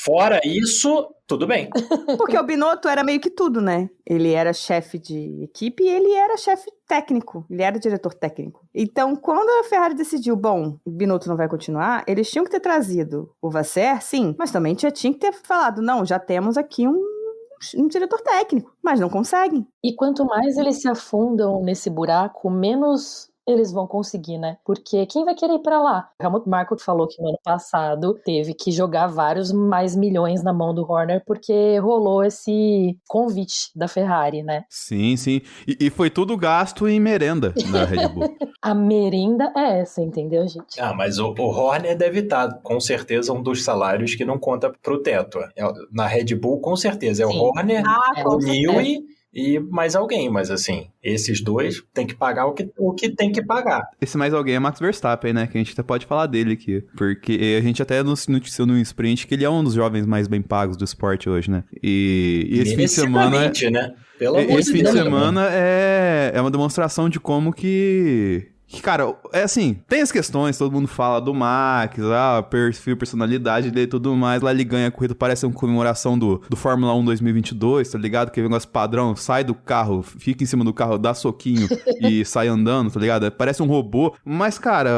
Fora isso, tudo bem. Porque o Binotto era meio que tudo, né? Ele era chefe de equipe e ele era chefe técnico. Ele era diretor técnico. Então, quando a Ferrari decidiu, bom, o Binotto não vai continuar, eles tinham que ter trazido o Vasser, sim, mas também já tinha que ter falado, não, já temos aqui um diretor técnico, mas não conseguem. E quanto mais eles se afundam nesse buraco, menos eles vão conseguir, né? Porque quem vai querer ir pra lá? O Helmut Marko falou que no ano passado teve que jogar vários mais milhões na mão do Horner porque rolou esse convite da Ferrari, né? Sim, sim. E foi tudo gasto em merenda da Red Bull. A merenda é essa, entendeu, gente? Ah, mas o Horner deve estar, com certeza, um dos salários que não conta pro teto. Na Red Bull, com certeza. É o Sim. Horner, Com o certeza. Newey e mais alguém. Mas, assim, esses dois tem que pagar o que tem que pagar. Esse mais alguém é Max Verstappen, né? Que a gente até pode falar dele aqui. Porque a gente até noticiou no sprint que ele é um dos jovens mais bem pagos do esporte hoje, né? E esse fim de semana... Merecidamente, né? Pelo amor Esse de fim de Deus. semana é uma demonstração de como que, cara, é assim, tem as questões, todo mundo fala do Max, perfil, personalidade dele e tudo mais, lá ele ganha a corrida, parece uma comemoração do Fórmula 1 2022, tá ligado? Que é um negócio padrão, sai do carro, fica em cima do carro, dá soquinho e sai andando, tá ligado? Parece um robô, mas, cara,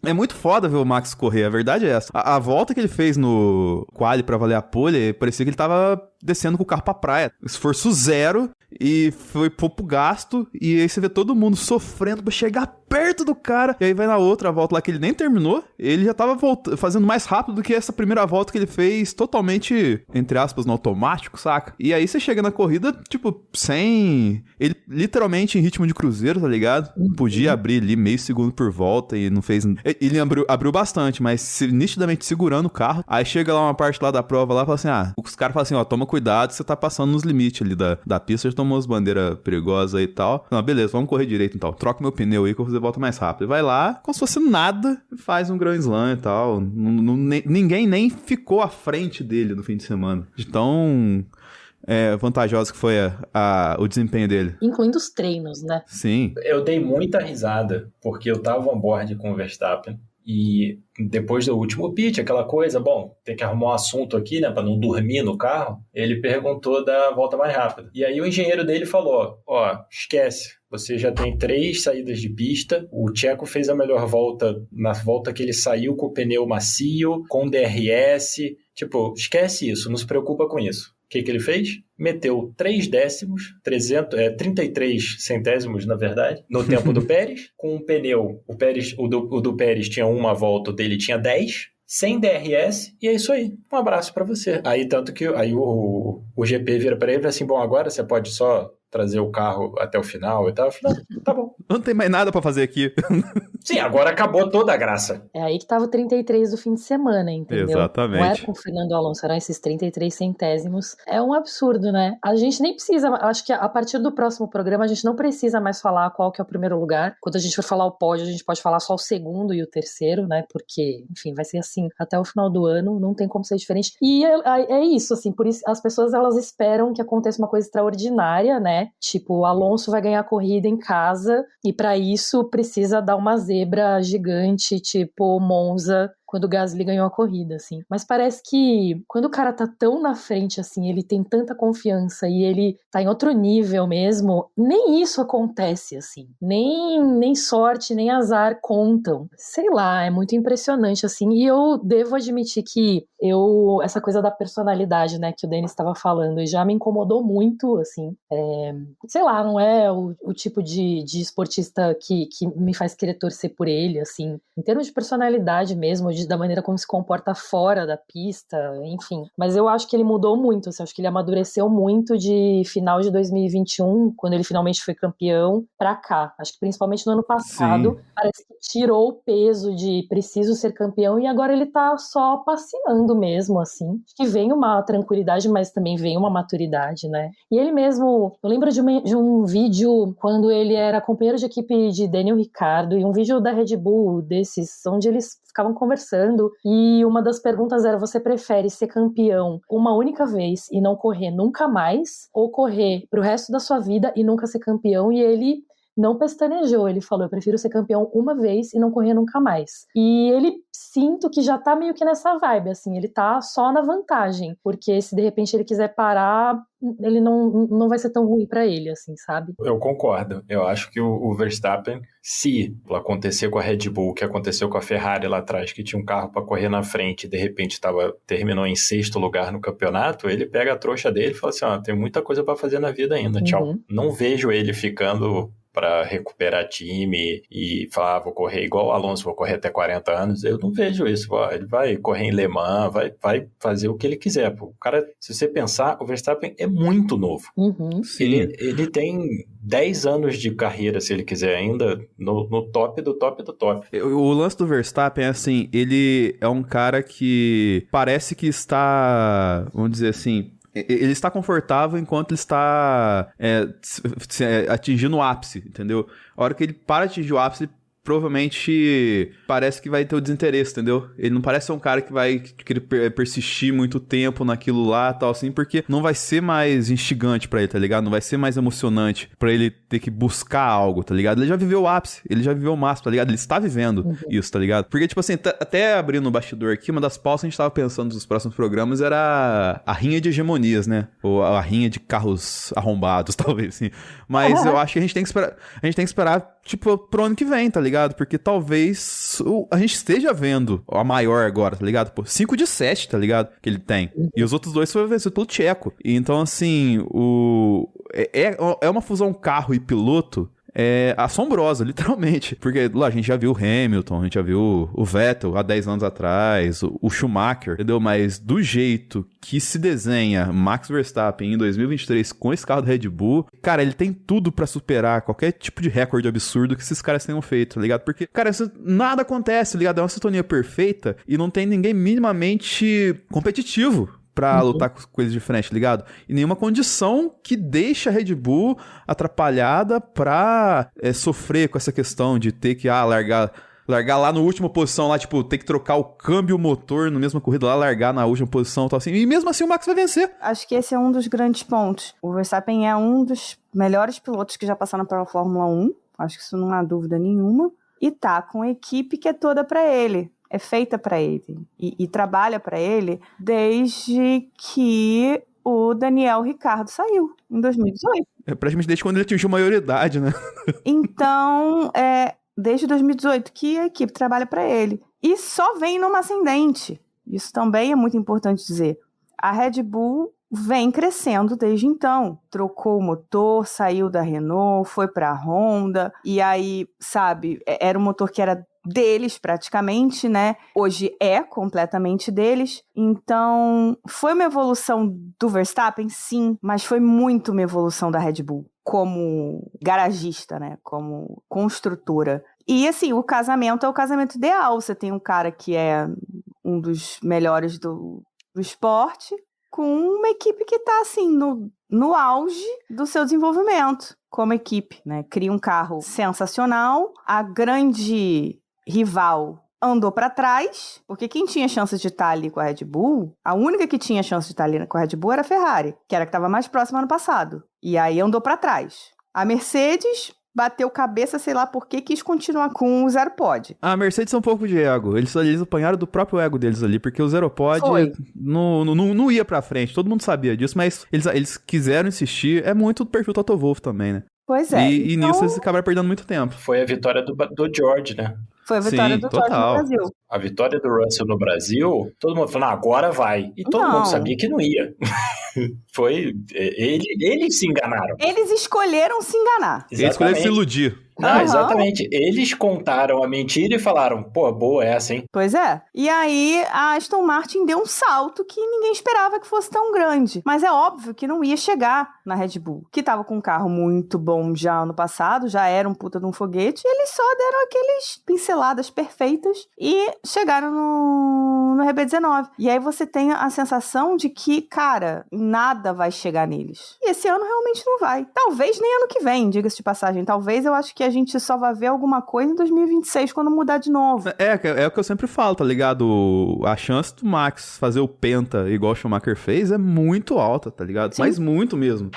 é muito foda ver o Max correr, a verdade é essa. A volta que ele fez no quali pra valer a pole, parecia que ele tava descendo com o carro pra praia. Esforço zero e foi pouco gasto. E aí você vê todo mundo sofrendo pra chegar perto do cara. E aí vai na outra volta lá que ele nem terminou. Ele já tava fazendo mais rápido do que essa primeira volta que ele fez totalmente, entre aspas, no automático, saca? E aí você chega na corrida, tipo, sem... Ele literalmente em ritmo de cruzeiro, tá ligado? Podia abrir ali meio segundo por volta e não fez... Ele abriu bastante, mas nitidamente segurando o carro. Aí chega lá uma parte lá da prova lá e fala assim, os caras falam assim, toma cuidado, você tá passando nos limites ali da pista, já tomou as bandeiras perigosas aí e tal. Não, beleza, vamos correr direito então. Troca meu pneu aí que eu vou fazer volta mais rápido. E vai lá, como se fosse nada, faz um Grand Slam e tal. Ninguém nem ficou à frente dele no fim de semana. De tão vantajoso que foi o desempenho dele. Incluindo os treinos, né? Sim. Eu dei muita risada, porque eu tava on board com o Verstappen. E depois do último pit, aquela coisa, bom, tem que arrumar um assunto aqui, né, pra não dormir no carro. Ele perguntou da volta mais rápida. E aí o engenheiro dele falou, esquece, você já tem 3 saídas de pista. O Checo fez a melhor volta na volta que ele saiu com o pneu macio, com DRS. Tipo, esquece isso, não se preocupa com isso. O que ele fez? Meteu 3 décimos, 33 centésimos, na verdade, no tempo do Pérez, com um pneu. O do Pérez tinha uma volta, o dele tinha 10, sem DRS, e é isso aí. Um abraço pra você. Aí, tanto que aí o GP vira pra ele e fala assim, bom, agora você pode só trazer o carro até o final e tal. Eu falei, tá bom. Não tem mais nada pra fazer aqui. Sim, agora acabou toda a graça. É aí que tava o 33 do fim de semana, entendeu? Exatamente. Não era com o Fernando Alonso, eram esses 33 centésimos. É um absurdo, né? A gente nem precisa, acho que a partir do próximo programa a gente não precisa mais falar qual que é o primeiro lugar. Quando a gente for falar o pódio, a gente pode falar só o segundo e o terceiro, né? Porque, enfim, vai ser assim até o final do ano, não tem como ser diferente. E é isso, assim, por isso as pessoas elas esperam que aconteça uma coisa extraordinária, né? Tipo, o Alonso vai ganhar a corrida em casa e pra isso precisa dar uma zebra gigante, tipo Monza, quando o Gasly ganhou a corrida, assim. Mas parece que quando o cara tá tão na frente, assim, ele tem tanta confiança e ele tá em outro nível mesmo, nem isso acontece, assim. Nem sorte, nem azar contam. Sei lá, é muito impressionante, assim. E eu devo admitir que essa coisa da personalidade, né, que o Denis estava falando, já me incomodou muito, assim. Sei lá, não é o tipo de esportista que me faz querer torcer por ele, assim. Em termos de personalidade mesmo, da maneira como se comporta fora da pista, enfim. Mas eu acho que ele mudou muito, assim, acho que ele amadureceu muito de final de 2021, quando ele finalmente foi campeão, pra cá. Acho que principalmente no ano passado, Sim. parece que tirou o peso de preciso ser campeão e agora ele tá só passeando mesmo, assim. Acho que vem uma tranquilidade, mas também vem uma maturidade, né? E ele mesmo, eu lembro de um vídeo quando ele era companheiro de equipe de Daniel Ricciardo, e um vídeo da Red Bull desses, onde eles ficavam conversando, e uma das perguntas era, você prefere ser campeão uma única vez e não correr nunca mais, ou correr pro resto da sua vida e nunca ser campeão? E ele não pestanejou, ele falou, eu prefiro ser campeão uma vez e não correr nunca mais. E ele, sinto que já tá meio que nessa vibe, assim, ele tá só na vantagem, porque se de repente ele quiser parar, ele não vai ser tão ruim pra ele, assim, sabe? Eu concordo. Eu acho que o Verstappen, se acontecer com a Red Bull, o que aconteceu com a Ferrari lá atrás, que tinha um carro pra correr na frente e de repente terminou em 6º lugar no campeonato, ele pega a trouxa dele e fala assim, tem muita coisa pra fazer na vida ainda, tchau. Não vejo ele ficando pra recuperar time e falar, vou correr igual o Alonso, vou correr até 40 anos. Eu não vejo isso. Ele vai correr em Le Mans, vai fazer o que ele quiser. O cara, se você pensar, o Verstappen é muito novo. Uhum. Sim. Ele tem 10 anos de carreira, se ele quiser, ainda no top do top do top. O lance do Verstappen é assim, ele é um cara que parece que está, vamos dizer assim, ele está confortável enquanto ele está atingindo o ápice, entendeu? A hora que ele para de atingir o ápice, ele provavelmente parece que vai ter o desinteresse, entendeu? Ele não parece ser um cara que vai querer persistir muito tempo naquilo lá, tal assim, porque não vai ser mais instigante pra ele, tá ligado? Não vai ser mais emocionante pra ele ter que buscar algo, tá ligado? Ele já viveu o ápice, ele já viveu o máximo, tá ligado? Ele está vivendo isso, tá ligado? Porque, tipo assim, até abrindo o bastidor aqui, uma das pautas que a gente tava pensando nos próximos programas era a rinha de hegemonias, né? Ou a rinha de carros arrombados, talvez, assim. Mas eu acho que a gente tem que esperar, tipo, pro ano que vem, tá ligado? Porque talvez a gente esteja vendo a maior agora, tá ligado? Pô, 5 de 7, tá ligado? Que ele tem. E os outros dois foram vencidos pelo Checo. E então, assim, é uma fusão carro e piloto assombrosa, literalmente. Porque lá a gente já viu o Hamilton, a gente já viu o Vettel há 10 anos atrás, o Schumacher, entendeu? Mas do jeito que se desenha Max Verstappen em 2023 com esse carro da Red Bull, cara, ele tem tudo pra superar qualquer tipo de recorde absurdo que esses caras tenham feito, tá ligado? Porque, cara, nada acontece, tá ligado? É uma sintonia perfeita e não tem ninguém minimamente competitivo pra lutar com eles de frente, tá ligado? E nenhuma condição que deixe a Red Bull atrapalhada pra sofrer com essa questão de ter que largar lá na última posição, lá, tipo, ter que trocar o câmbio e o motor na mesma corrida lá, largar na última posição e tal assim. E mesmo assim o Max vai vencer. Acho que esse é um dos grandes pontos. O Verstappen é um dos melhores pilotos que já passaram pela Fórmula 1. Acho que isso não há dúvida nenhuma. E tá com a equipe que é toda pra ele. É feita pra ele. E trabalha pra ele desde que o Daniel Ricciardo saiu, em 2018. Praticamente desde quando ele atingiu maioridade, né? Então, desde 2018 que a equipe trabalha pra ele. E só vem numa ascendente. Isso também é muito importante dizer. A Red Bull vem crescendo desde então. Trocou o motor, saiu da Renault, foi pra Honda. E aí, sabe, era um motor que era deles praticamente, né? Hoje é completamente deles. Então, foi uma evolução do Verstappen, sim, mas foi muito uma evolução da Red Bull como garagista, né? Como construtora. E, assim, o casamento é o casamento ideal. Você tem um cara que é um dos melhores do esporte com uma equipe que tá, assim, no auge do seu desenvolvimento como equipe, né? Cria um carro sensacional. A grande rival andou pra trás, porque quem tinha chance de estar ali com a Red Bull, a única que tinha chance de estar ali com a Red Bull era a Ferrari, que era a que estava mais próxima ano passado. E aí andou pra trás. A Mercedes bateu cabeça, sei lá por que, quis continuar com o Zero Pod. A Mercedes é um pouco de ego. Eles apanharam do próprio ego deles ali, porque o Zero Pod não ia pra frente. Todo mundo sabia disso, mas eles quiseram insistir. É muito do perfil Toto Wolff também, né? Pois é. E nisso eles acabaram perdendo muito tempo. Foi a vitória do George, né? Foi a vitória do George no Brasil. A vitória do Russell no Brasil, todo mundo falou, agora vai. E todo mundo sabia que não ia. Eles se enganaram. Eles escolheram se enganar. Eles escolheram se iludir. Não, exatamente. Eles contaram a mentira e falaram, pô, boa essa, hein? Pois é. E aí, a Aston Martin deu um salto que ninguém esperava que fosse tão grande. Mas é óbvio que não ia chegar na Red Bull, que tava com um carro muito bom já ano passado, já era um puta de um foguete, e eles só deram aqueles pinceladas perfeitas e chegaram no RB19. E aí você tem a sensação de que, cara, nada vai chegar neles. E esse ano realmente não vai. Talvez nem ano que vem, diga-se de passagem. Talvez eu acho que a gente só vai ver alguma coisa em 2026, quando mudar de novo. É o que eu sempre falo, tá ligado? A chance do Max fazer o penta igual o Schumacher fez é muito alta, tá ligado? Sim. Mas muito mesmo.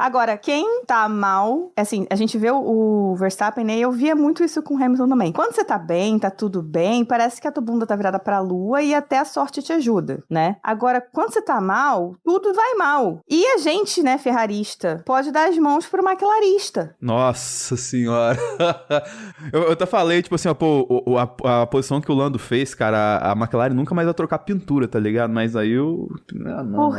Agora, quem tá mal, assim, a gente vê o Verstappen, né? E eu via muito isso com o Hamilton também. Quando você tá bem, tá tudo bem, parece que a tua bunda tá virada pra lua e e até a sorte te ajuda, né? Agora, quando você tá mal, tudo vai mal. E a gente, né, ferrarista, pode dar as mãos pro McLarista. Nossa senhora. eu até falei, tipo assim, ó, pô, a posição que o Lando fez, cara, a McLaren nunca mais vai trocar pintura, tá ligado? Mas aí eu...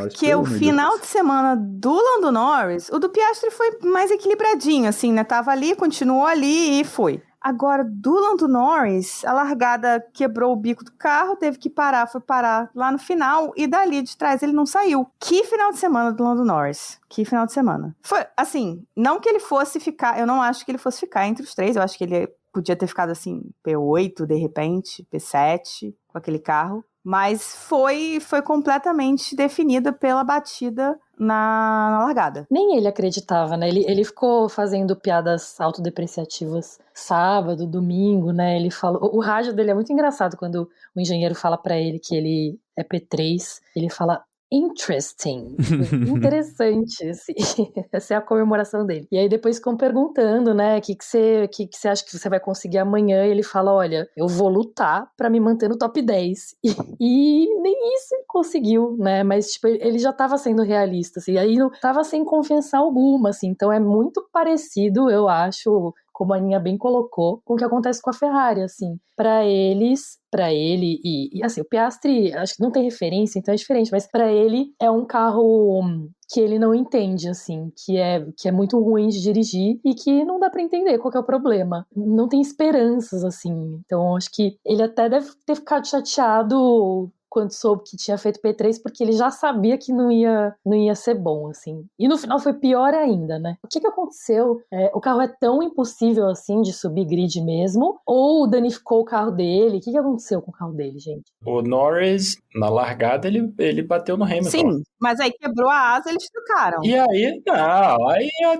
Porque o final de semana do Lando Norris, o do Piastri foi mais equilibradinho, assim, né? Tava ali, continuou ali e foi. Agora, do Lando Norris, a largada quebrou o bico do carro, teve que parar, foi parar lá no final, e dali de trás ele não saiu. Que final de semana do Lando Norris. Que final de semana. Foi, assim, não que ele fosse ficar, eu não acho que ele fosse ficar entre os três, eu acho que ele podia ter ficado, assim, P8, de repente, P7, com aquele carro. Mas foi completamente definida pela batida na largada. Nem ele acreditava, né? Ele ficou fazendo piadas autodepreciativas sábado, domingo, né? Ele falou... O rádio dele é muito engraçado quando o engenheiro fala pra ele que ele é P3. Ele fala... Interesting. Interessante, assim. Essa é a comemoração dele. E aí depois ficam perguntando, né, o que você acha que você vai conseguir amanhã? E ele fala, olha, eu vou lutar pra me manter no top 10. E nem isso ele conseguiu, né, mas tipo, ele já tava sendo realista, assim, aí não tava sem confiança alguma, assim, então é muito parecido, eu acho, como a Aninha bem colocou, com o que acontece com a Ferrari, assim, pra ele, e assim, o Piastri, acho que não tem referência, então é diferente, mas pra ele é um carro que ele não entende, assim, que é muito ruim de dirigir e que não dá pra entender qual que é o problema. Não tem esperanças, assim, então acho que ele até deve ter ficado chateado quando soube que tinha feito P3, porque ele já sabia que não ia ser bom, assim. E no final foi pior ainda, né? O que aconteceu? O carro é tão impossível, assim, de subir grid mesmo? Ou danificou o carro dele? O que aconteceu com o carro dele, gente? O Norris, na largada, ele bateu no Hamilton. Sim, mas aí quebrou a asa e eles trocaram. E aí,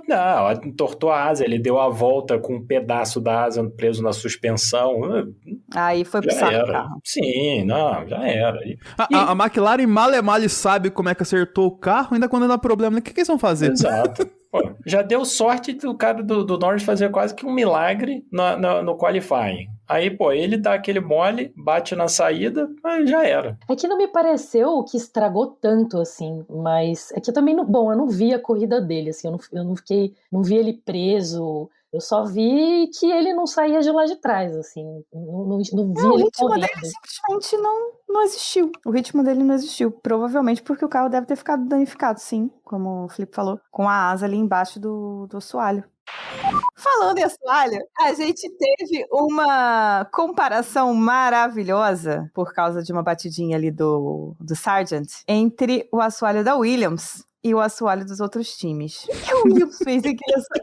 não, entortou a asa, ele deu a volta com um pedaço da asa preso na suspensão. Aí foi pro Já saco o era. carro. Sim, não, já era. A McLaren mal sabe como é que acertou o carro, ainda quando dá problema, o que eles vão fazer? Exato. Pô, já deu sorte do cara do Norris fazer quase que um milagre no qualifying. Aí, pô, ele dá aquele mole, bate na saída, mas já era. É que não me pareceu que estragou tanto, assim, mas é que eu também, eu não vi a corrida dele, assim, eu não vi ele preso, eu só vi que ele não saía de lá de trás, assim, não vi ele correndo. O ritmo dele simplesmente não existiu. O ritmo dele não existiu. Provavelmente porque o carro deve ter ficado danificado, sim, como o Felipe falou, com a asa ali embaixo do assoalho. Falando em assoalho, a gente teve uma comparação maravilhosa, por causa de uma batidinha ali do Sargent, entre o assoalho da Williams e o assoalho dos outros times. O que o Williams fez aqui?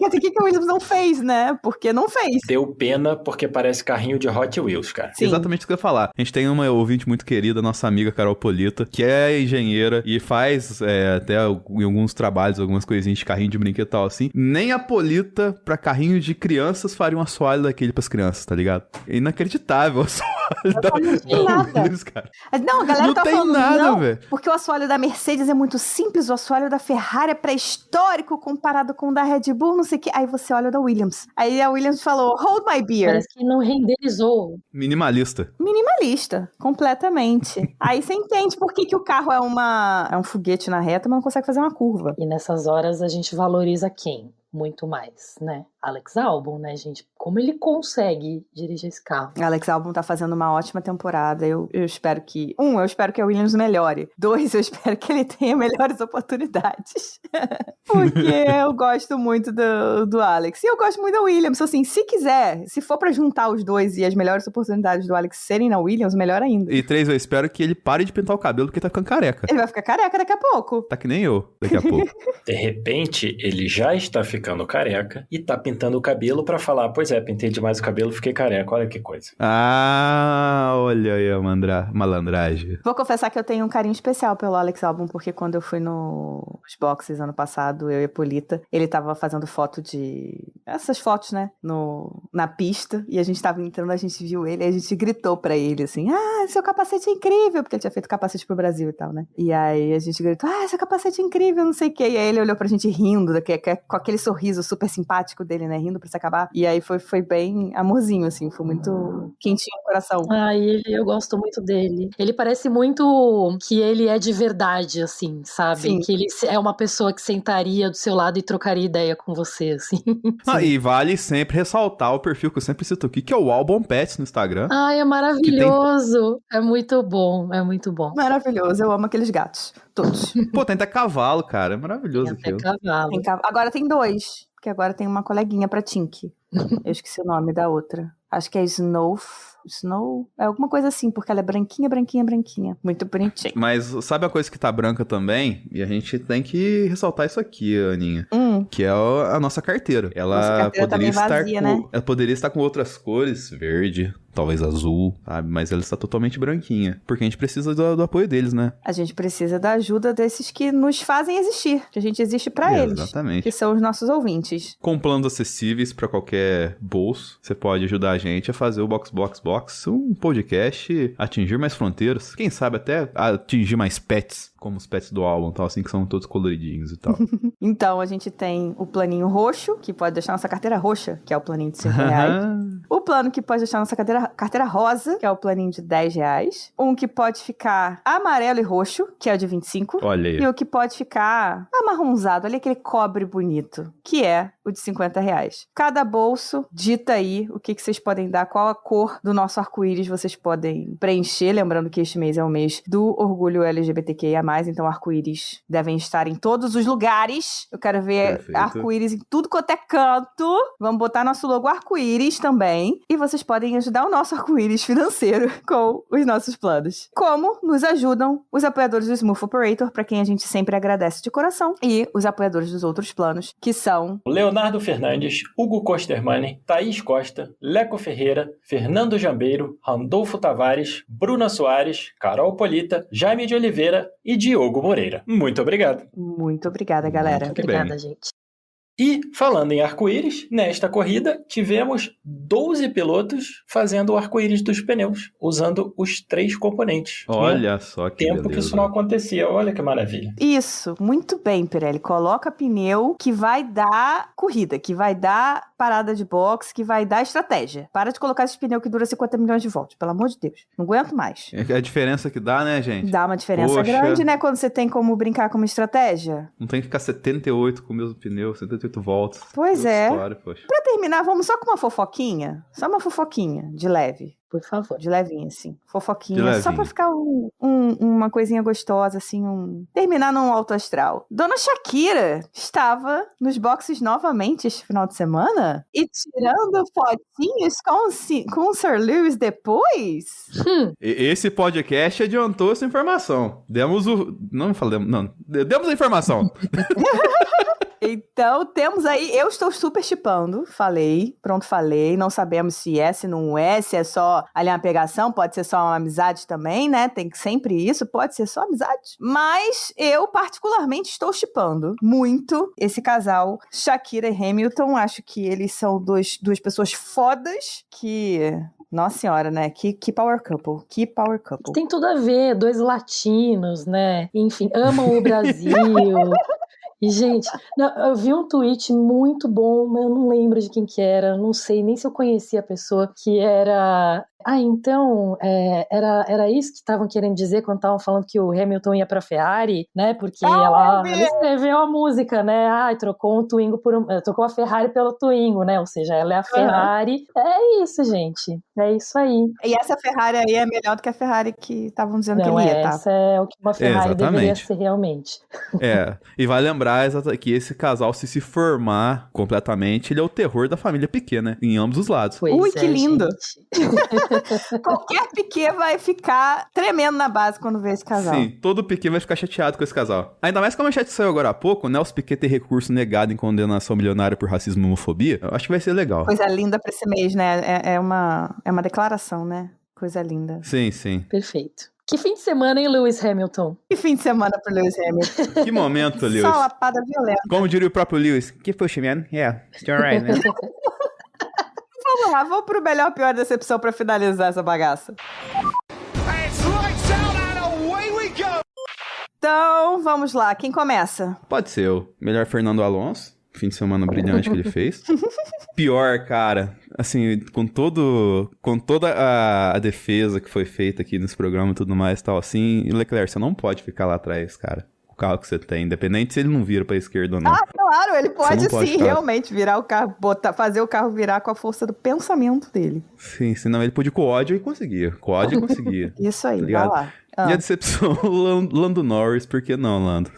O que o Williams não fez, né? Porque não fez. Deu pena porque parece carrinho de Hot Wheels, cara. Sim. Exatamente o que eu ia falar. A gente tem uma ouvinte muito querida, nossa amiga Carol Polita, que é engenheira e faz até em alguns trabalhos, algumas coisinhas de carrinho de brinquedo e tal, assim. Nem a Polita, pra carrinho de crianças, faria um assoalho daquele pras crianças, tá ligado? É inacreditável o assoalho da Williams, cara. Não, a galera não tá tem falando, nada, não, velho. porque o assoalho da Mercedes é muito simples, o assoalho da Ferrari é pré-histórico comparado com o da Red Bull, não sei o que. Aí você olha o da Williams. Aí a Williams falou, hold my beer. Parece que não renderizou. Minimalista. Minimalista, completamente. Aí você entende por que o carro é um foguete na reta, mas não consegue fazer uma curva. E nessas horas a gente valoriza quem? Muito mais, né? Alex Albon, né, gente? Como ele consegue dirigir esse carro? Alex Albon tá fazendo uma ótima temporada. Eu espero que... eu espero que a Williams melhore. 2, eu espero que ele tenha melhores oportunidades. Porque eu gosto muito do Alex. E eu gosto muito da Williams. Assim, se for pra juntar os dois e as melhores oportunidades do Alex serem na Williams, melhor ainda. E 3, eu espero que ele pare de pintar o cabelo porque tá ficando careca. Ele vai ficar careca daqui a pouco. Tá que nem eu, daqui a pouco. De repente, ele já está ficando careca e tá pintando o cabelo pra falar, pois é, pintei demais o cabelo, fiquei careca, olha que coisa. Ah, olha aí a malandragem. Vou confessar que eu tenho um carinho especial pelo Alex Albon, porque quando eu fui nos boxes ano passado, eu e a Polita, ele tava fazendo essas fotos, né, na pista, e a gente tava entrando, a gente viu ele, e a gente gritou pra ele, assim, seu capacete é incrível, porque ele tinha feito capacete pro Brasil e tal, né, e aí a gente gritou, seu capacete é incrível, não sei o que, e aí ele olhou pra gente rindo, com aquele sorriso super simpático dele, dele, né? Rindo pra se acabar. E aí foi bem amorzinho, assim. Foi muito quentinho no coração. Eu gosto muito dele. Ele parece muito que ele é de verdade, assim, sabe? Sim. Que ele é uma pessoa que sentaria do seu lado e trocaria ideia com você, assim. E vale sempre ressaltar o perfil que eu sempre cito aqui, que é o Albon Pets no Instagram. É maravilhoso. É muito bom, é muito bom. Maravilhoso. Eu amo aqueles gatos. Todos. Pô, tem até cavalo, cara. É maravilhoso Tem aquilo. até cavalo. Agora tem 2. Porque agora tem uma coleguinha pra Tink. Eu esqueci o nome da outra. Acho que é Snow. É alguma coisa assim, porque ela é branquinha, branquinha, branquinha. Muito bonitinha. Mas sabe a coisa que tá branca também? E a gente tem que ressaltar isso aqui, Aninha. Que é a nossa carteira. Ela Nossa carteira tá poderia bem estar vazia, com... né? Ela poderia estar com outras cores, verde, talvez azul, sabe? Mas ela está totalmente branquinha. Porque a gente precisa do apoio deles, né? A gente precisa da ajuda desses que nos fazem existir. Que a gente existe pra eles. Exatamente. Que são os nossos ouvintes. Com planos acessíveis pra qualquer bolso, você pode ajudar a gente a fazer o Box, um podcast, atingir mais fronteiras. Quem sabe até atingir mais pets, como os pets do álbum, tal, assim, que são todos coloridinhos e tal. Então, a gente tem o planinho roxo, que pode deixar nossa carteira roxa, que é o planinho de R$5. O plano que pode deixar nossa carteira rosa, que é o planinho de R$10. Um que pode ficar amarelo e roxo, que é o de 25. Olha aí. E o que pode ficar amarronzado, ali aquele cobre bonito, que é o de R$50. Cada bolso dita aí o que vocês podem dar, qual a cor do nosso arco-íris vocês podem preencher. Lembrando que este mês é o mês do orgulho LGBTQIA+, então arco-íris devem estar em todos os lugares. Eu quero ver Perfeito. arco-íris em tudo quanto é canto. Vamos botar nosso logo arco-íris também. E vocês podem ajudar o nosso arco-íris financeiro com os nossos planos. Como nos ajudam os apoiadores do Smooth Operator, para quem a gente sempre agradece de coração, e os apoiadores dos outros planos, que são Leonardo Fernandes, Hugo Kostermani, Thaís Costa, Leco Ferreira, Fernando Jambeiro, Randolfo Tavares, Bruna Soares, Carol Polita, Jaime de Oliveira e Diogo Moreira. Muito obrigado. Muito obrigada, galera. Muito Obrigada, bem. gente. E, falando em arco-íris, nesta corrida tivemos 12 pilotos fazendo o arco-íris dos pneus, usando os 3 componentes. Olha só que Tempo que beleza. isso não acontecia, olha que maravilha. Isso, muito bem, Pirelli. Coloca pneu que vai dar corrida, que vai dar parada de boxe, que vai dar estratégia. Para de colocar esse pneu que dura 50 milhões de voltas, pelo amor de Deus. Não aguento mais. É a diferença que dá, né, gente? Dá uma diferença Poxa. grande, né, quando você tem como brincar com uma estratégia. Não tem que ficar 78 com o mesmo pneu, 78 voltas. Pois Outra é. história, poxa. Pra terminar, vamos só com uma fofoquinha? Só uma fofoquinha, de leve. Por favor. De levinho, assim. Fofoquinha. De levinho. Só pra ficar uma coisinha gostosa, assim, terminar num alto astral. Dona Shakira estava nos boxes novamente este final de semana e tirando fotinhos com o Sir Lewis depois. Esse podcast adiantou essa informação. Demos o... Não falamos... Não. Demos a informação. Então, temos aí, eu estou super shippando, falei, não sabemos se é, se não é, se é só ali uma pegação, pode ser só uma amizade também, né, tem sempre isso, pode ser só amizade, mas eu particularmente estou shippando muito esse casal, Shakira e Hamilton, acho que eles são duas pessoas fodas que... Nossa senhora, né? Que power couple. Que power couple. Tem tudo a ver, 2 latinos, né? Enfim, amam o Brasil. E, gente, eu vi um tweet muito bom, mas eu não lembro de quem que era, não sei nem se eu conhecia a pessoa, que era... então, era isso que estavam querendo dizer quando estavam falando que o Hamilton ia pra Ferrari, né? Porque ela escreveu a música, né? Trocou um Twingo trocou a Ferrari pelo Twingo, né? Ou seja, ela é a Ferrari. É isso, gente. É isso aí. E essa Ferrari aí é melhor do que a Ferrari que estavam dizendo que ele ia, tá? Essa é o que uma Ferrari deveria Exatamente. ser realmente. E vai lembrar que esse casal, se formar completamente, ele é o terror da família Piquet, né? Em ambos os lados. Pois Ui, que lindo. gente. Qualquer Piquet vai ficar tremendo na base quando vê esse casal. Sim, todo Piquet vai ficar chateado com esse casal. Ainda mais como a chat saiu agora há pouco, né? Os Piquet ter recurso negado em condenação milionária por racismo e homofobia. Eu acho que vai ser legal. Coisa linda pra esse mês, né? É uma declaração, né? Coisa linda. Sim, sim. Perfeito. Que fim de semana, hein, Lewis Hamilton? Que fim de semana pro Lewis Hamilton. Que momento, Lewis. Só lapada violenta. Como diria o próprio Lewis. Que puxa, man. Yeah, it's alright, man. Vamos lá, vamos pro melhor pior decepção pra finalizar essa bagaça. Então, vamos lá. Quem começa? Pode ser o melhor Fernando Alonso. fim de semana brilhante que ele fez. Pior, cara, assim, com toda a defesa que foi feita aqui nesse programa e tudo mais e tal, assim, e Leclerc, você não pode ficar lá atrás, cara. O carro que você tem, independente se ele não vira pra esquerda ou não. Ah, claro, ele pode não pode sim, ficar- realmente, virar o carro, fazer o carro virar com a força do pensamento dele. Sim, senão ele podia ir com ódio e conseguia. Com ódio e conseguia. Isso aí, Tá vai ligado? lá. E a decepção, Lando Norris, por que não, Lando?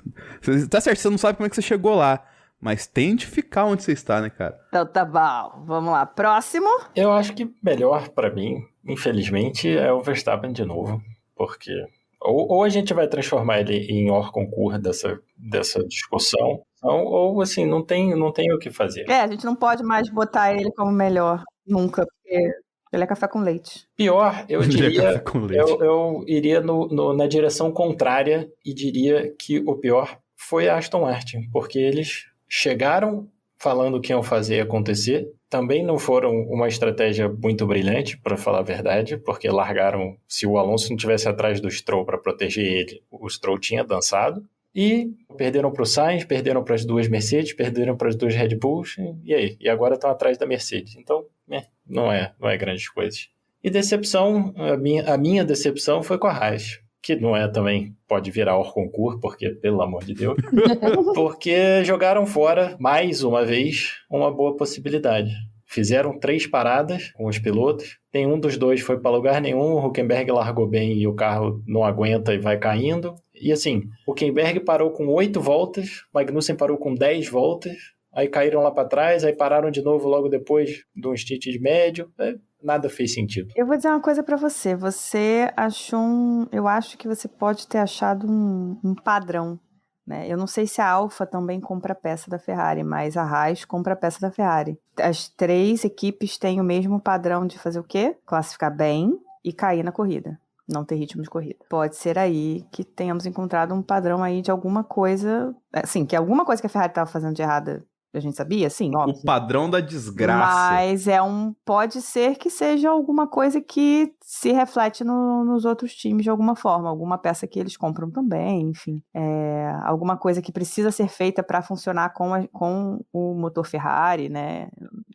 Tá certo, você não sabe como é que você chegou lá, mas tente ficar onde você está, né, cara? Então tá bom, vamos lá. Próximo. Eu acho que melhor pra mim, infelizmente, é o Verstappen de novo, porque ou a gente vai transformar ele em hors concours dessa discussão, ou assim, não tem o que fazer. A gente não pode mais botar ele como melhor, nunca, porque ele é café com leite. Pior, eu Ele é diria, café com leite. eu iria na direção contrária e diria que o pior foi a Aston Martin, porque eles chegaram falando que iam fazer acontecer, também não foram uma estratégia muito brilhante, para falar a verdade, porque largaram, se o Alonso não estivesse atrás do Stroll para proteger ele, o Stroll tinha dançado, e perderam para o Sainz, perderam para as duas Mercedes, perderam para as duas Red Bulls, e aí? E agora estão atrás da Mercedes, então não é grandes coisas. E decepção, a minha decepção foi com a Haas, que não é também, pode virar hors concurso, porque, pelo amor de Deus, porque jogaram fora, mais uma vez, uma boa possibilidade. Fizeram 3 paradas com os pilotos, nenhum dos dois foi para lugar nenhum, o Hülkenberg largou bem e o carro não aguenta e vai caindo. E assim, o Hülkenberg parou com 8 voltas, Magnussen parou com 10 voltas, aí caíram lá para trás, aí pararam de novo logo depois de um stint de médio. Nada fez sentido. Eu vou dizer uma coisa pra você. Você achou eu acho que você pode ter achado um padrão, né? Eu não sei se a Alfa também compra peça da Ferrari, mas a Haas compra peça da Ferrari. As 3 equipes têm o mesmo padrão de fazer o quê? Classificar bem e cair na corrida. Não ter ritmo de corrida. Pode ser aí que tenhamos encontrado um padrão aí de alguma coisa... Assim, que alguma coisa que a Ferrari estava fazendo de errada... A gente sabia? Sim, óbvio. O padrão da desgraça. Mas pode ser que seja alguma coisa que se reflete nos outros times de alguma forma. Alguma peça que eles compram também, enfim. Alguma coisa que precisa ser feita para funcionar com o motor Ferrari, né?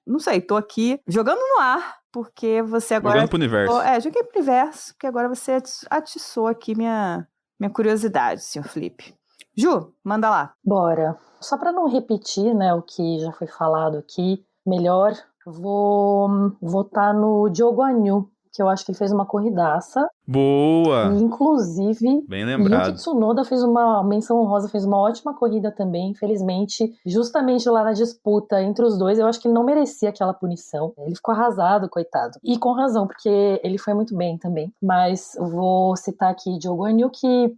Não sei, tô aqui jogando no ar, porque você agora... Jogando pro universo. Joguei pro universo, porque agora você atiçou aqui minha curiosidade, senhor Felipe. Ju, manda lá. Bora. Só para não repetir, né, o que já foi falado aqui, melhor vou votar no Diogo Agnew, que eu acho que ele fez uma corridaça. Boa! E, inclusive, Bem lembrado. Yuki Tsunoda fez uma menção honrosa, fez uma ótima corrida também, infelizmente, justamente lá na disputa entre os dois, eu acho que ele não merecia aquela punição. Ele ficou arrasado, coitado. E com razão, porque ele foi muito bem também. Mas vou citar aqui Diogo Agnew, que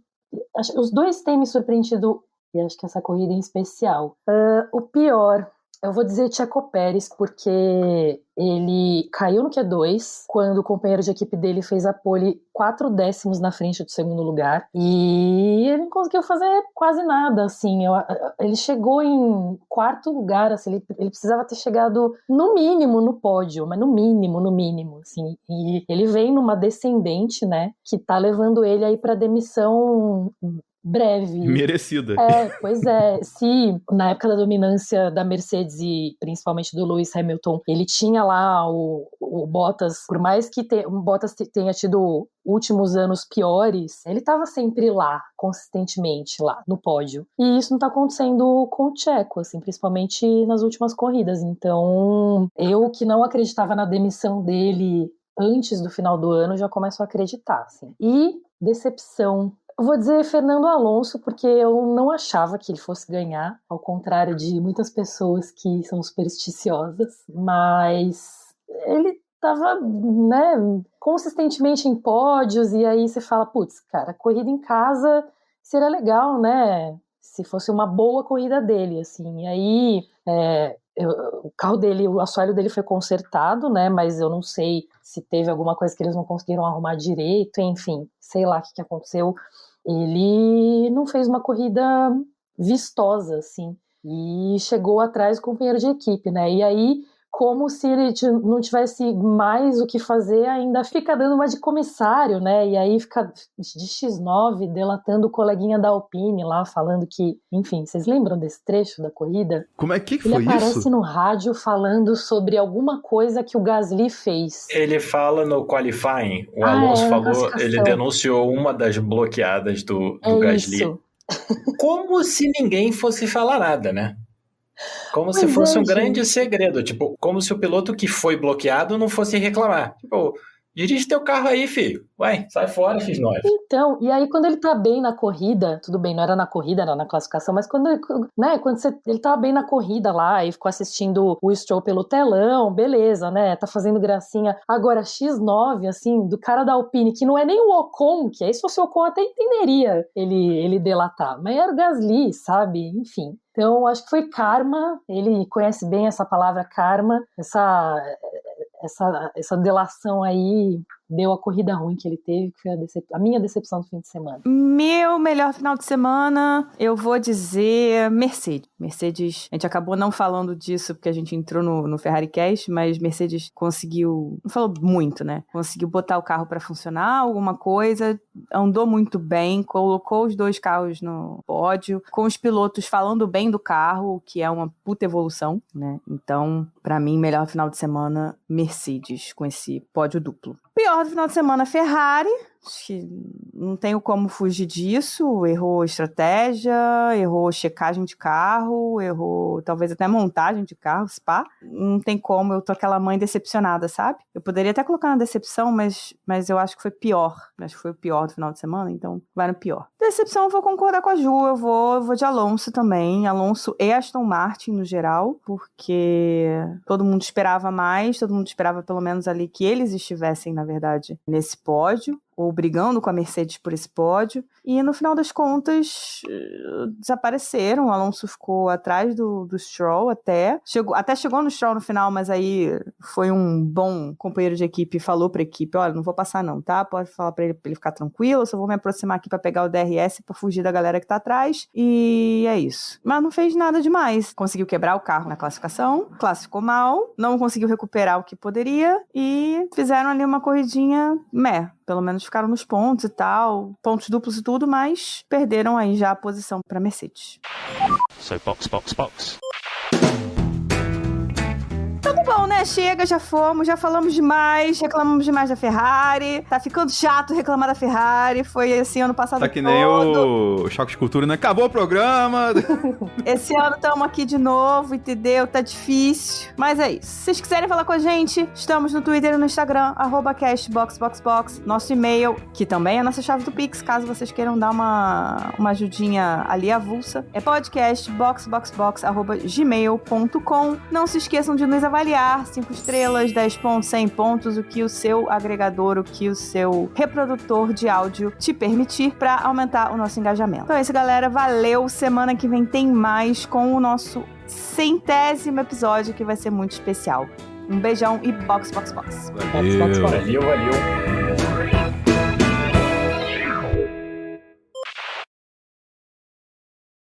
os dois têm me surpreendido, e acho que essa corrida em especial. O pior, eu vou dizer Checo Pérez, porque ele caiu no Q2, quando o companheiro de equipe dele fez a pole 4 décimos na frente do segundo lugar, e ele não conseguiu fazer quase nada, assim, ele chegou em 4º lugar, assim, ele precisava ter chegado no mínimo no pódio, mas no mínimo, assim, e ele vem numa descendente, né, que tá levando ele aí pra demissão breve. Merecida. Pois é. Se na época da dominância da Mercedes e principalmente do Lewis Hamilton, ele tinha lá o Bottas, por mais que o Bottas tenha tido últimos anos piores, ele estava sempre lá, consistentemente lá, no pódio. E isso não está acontecendo com o Checo, assim, principalmente nas últimas corridas. Então, eu que não acreditava na demissão dele antes do final do ano, já começo a acreditar, assim. E decepção. Eu vou dizer Fernando Alonso, porque eu não achava que ele fosse ganhar, ao contrário de muitas pessoas que são supersticiosas, mas ele estava, né, consistentemente em pódios, e aí você fala, putz, cara, corrida em casa seria legal, né, se fosse uma boa corrida dele, assim, e aí o carro dele, o assoalho dele foi consertado, né, mas eu não sei se teve alguma coisa que eles não conseguiram arrumar direito, enfim, sei lá o que aconteceu. Ele não fez uma corrida vistosa, assim, e chegou atrás do companheiro de equipe, né, e aí, como se ele não tivesse mais o que fazer, ainda fica dando uma de comissário, né? E aí fica de X9 delatando o coleguinha da Alpine lá, falando que, enfim, vocês lembram desse trecho da corrida? Como é que Ele foi aparece isso? no rádio falando sobre alguma coisa que o Gasly fez. Ele fala no qualifying, o Ah, Alonso na falou, classificação. ele denunciou uma das bloqueadas do Gasly. Isso. Como se ninguém fosse falar nada, né? Como se Pois fosse é, um grande gente. segredo. Tipo, como se o piloto que foi bloqueado não fosse reclamar. Tipo, dirige teu carro aí, filho. Vai, sai fora, X9. Então, e aí quando ele tá bem na corrida, tudo bem, não era na corrida, era na classificação, mas quando ele tava bem na corrida lá e ficou assistindo o Stroll pelo telão, beleza, né, tá fazendo gracinha. Agora, X9, assim, do cara da Alpine, que não é nem o Ocon, que aí se fosse o Ocon até entenderia ele delatar, mas era o Gasly, sabe, enfim. Então, acho que foi karma, ele conhece bem essa palavra karma, essa delação aí deu a corrida ruim que ele teve, que foi a minha decepção do fim de semana. Meu melhor final de semana, eu vou dizer Mercedes. Mercedes, a gente acabou não falando disso porque a gente entrou no Ferrari Cast, mas Mercedes conseguiu, não falou muito, né? Conseguiu botar o carro para funcionar, alguma coisa, andou muito bem, colocou os dois carros no pódio, com os pilotos falando bem do carro, que é uma puta evolução, né? Então, pra mim, melhor final de semana, Mercedes, com esse pódio duplo. Pior do final de semana, Ferrari. Acho que não tenho como fugir disso. Errou estratégia, errou checagem de carro, errou talvez até montagem de carro, Spa. Não tem como, eu tô aquela mãe decepcionada, sabe? Eu poderia até colocar na decepção, mas eu acho que foi pior. Acho que foi o pior do final de semana, então vai no pior. Decepção, eu vou concordar com a Ju, eu vou de Alonso também. Alonso e Aston Martin no geral, porque todo mundo esperava mais, todo mundo esperava pelo menos ali que eles estivessem, na verdade, nesse pódio, ou brigando com a Mercedes por esse pódio, e no final das contas desapareceram. O Alonso ficou atrás do Stroll até chegou no Stroll no final, mas aí foi um bom companheiro de equipe e falou pra equipe, olha, não vou passar não, tá? Pode falar pra ele ficar tranquilo, eu só vou me aproximar aqui pra pegar o DRS pra fugir da galera que tá atrás, e é isso. Mas não fez nada demais, conseguiu quebrar o carro na classificação, classificou mal, não conseguiu recuperar o que poderia, e fizeram ali uma corridinha pelo menos ficaram nos pontos e tal, pontos duplos e tudo, mas perderam aí já a posição para Mercedes. So box. Então tá bom, né? Chega, já falamos demais, reclamamos demais da Ferrari, tá ficando chato reclamar da Ferrari, foi esse ano passado Tá que nem o Choque de Cultura, né? Acabou o programa! Esse ano estamos aqui de novo, entendeu? Tá difícil, mas é isso. Se vocês quiserem falar com a gente, estamos no Twitter e no Instagram, @castboxboxbox, nosso e-mail, que também é a nossa chave do Pix, caso vocês queiram dar uma ajudinha ali avulsa, é podcastboxboxbox@gmail.com. Não se esqueçam de nos avaliar, 5 estrelas, 10 pontos, 100 pontos, o que o seu agregador, o que o seu reprodutor de áudio te permitir para aumentar o nosso engajamento. Então é isso, galera. Valeu. Semana que vem tem mais com o nosso 100º episódio, que vai ser muito especial. Um beijão e box. Valeu. Valeu.